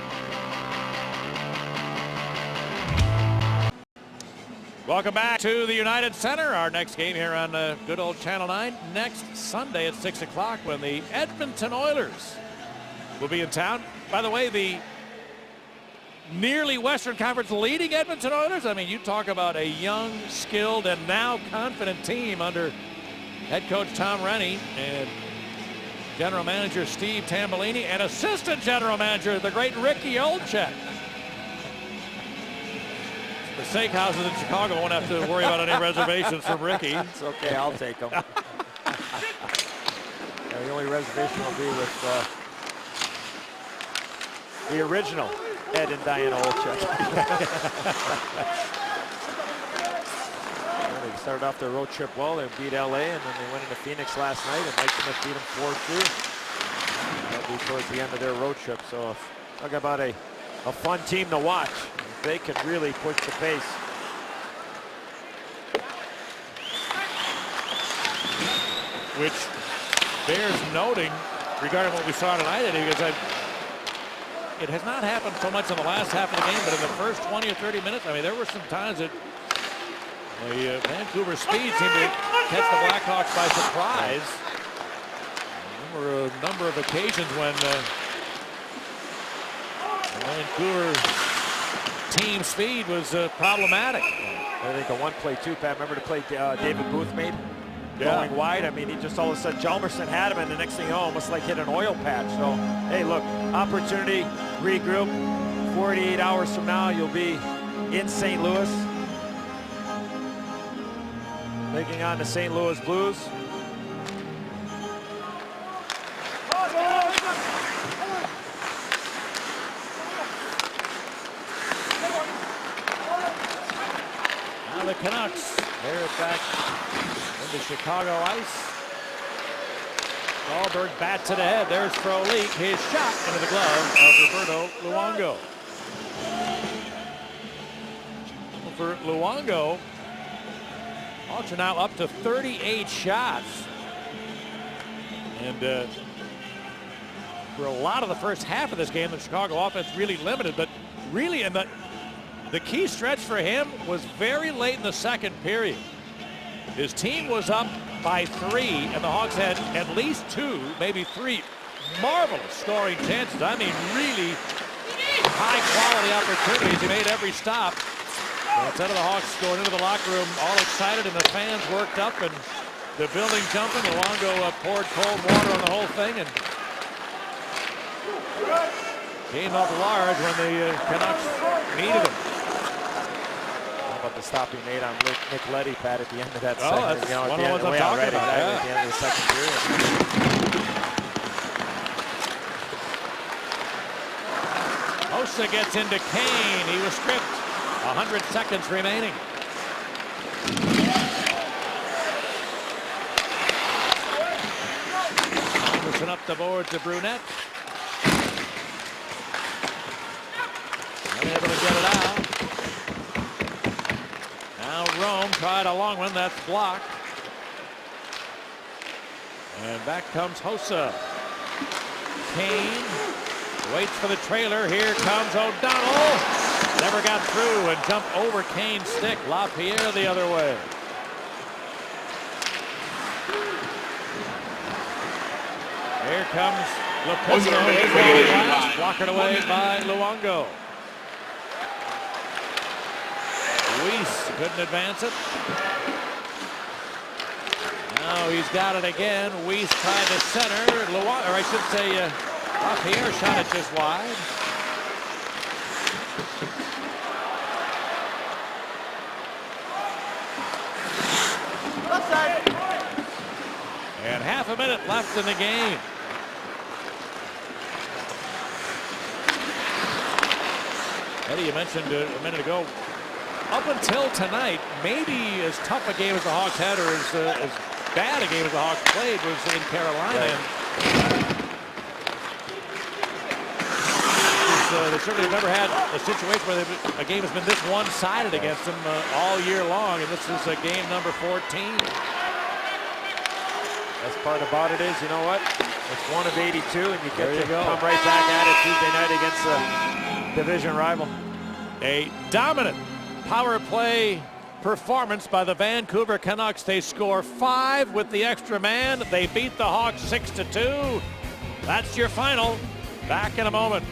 Welcome back to the United Center. Our next game here on good old Channel 9 next Sunday at 6 o'clock when the Edmonton Oilers will be in town. By the way, the nearly Western Conference leading Edmonton Oilers. I mean, you talk about a young, skilled, and now confident team under head coach Tom Rennie and general manager Steve Tambellini and assistant general manager, the great Ricky Olczyk. The steakhouses in Chicago won't have to worry about any reservations from Ricky. It's okay, I'll take them. The only reservation will be with the original Ed and Diana Olczyk. started off their road trip well. They beat LA, and then they went into Phoenix last night, and Mike Smith beat them 4-2. That'll be towards the end of their road trip. So talk about a fun team to watch. They can really push the pace. Which bears noting regarding what we saw tonight, because it has not happened so much in the last half of the game, but in the first 20 or 30 minutes, I mean, there were some times that the Vancouver Speed seemed to catch the Blackhawks by surprise. There were a number of occasions when the Vancouver team speed was problematic. I think the one play too, Pat, remember the play David Booth made? Going wide, I mean, he just all of a sudden, Hjalmarsson had him, and the next thing you know, almost like hit an oil patch. So, hey, look, opportunity, regroup. 48 hours from now, you'll be in St. Louis, taking on the St. Louis Blues. Now the Canucks, they're back into Chicago ice. Dahlberg bats it ahead. There's Frolik. His shot into the glove of Roberto Luongo. For Luongo, Hawks are now up to 38 shots. And for a lot of the first half of this game, the Chicago offense really limited, but really in the key stretch for him was very late in the second period. His team was up by 3, and the Hawks had at least 2, maybe 3 marvelous scoring chances. I mean, really high-quality opportunities. He made every stop. But instead of the Hawks going into the locker room all excited and the fans worked up and the building jumping, Luongo poured cold water on the whole thing and came up large when the Canucks needed him. About the stop he made on Nick Leddy, Pat, at the end of that second. That's one of the ones I'm talking about. At the end of the second period. Hossa gets into Kane. He was stripped. 100 seconds remaining. Anderson up the board to Brunette. Unable to get it out. Now Rome tried a long one. That's blocked. And back comes Hossa. Kane waits for the trailer. Here comes O'Donnell. Never got through and jumped over Kane's stick. LaPierre the other way. Here comes Lopez. Blocked away by Luongo. Weiss couldn't advance it. Now he's got it again. Weiss tried to center. Luongo, or I should say, LaPierre shot it just wide. And half a minute left in the game. Eddie, you mentioned a minute ago, up until tonight, maybe as tough a game as the Hawks had, or as bad a game as the Hawks played, was in Carolina. Right. They certainly have never had a situation where a game has been this one-sided against them all year long, and this is game number 14. Best part about it is, you know what? It's 1 of 82, and you get to come right back at it Tuesday night against the division rival. A dominant power play performance by the Vancouver Canucks. They score 5 with the extra man. They beat the Hawks 6-2. That's your final. Back in a moment.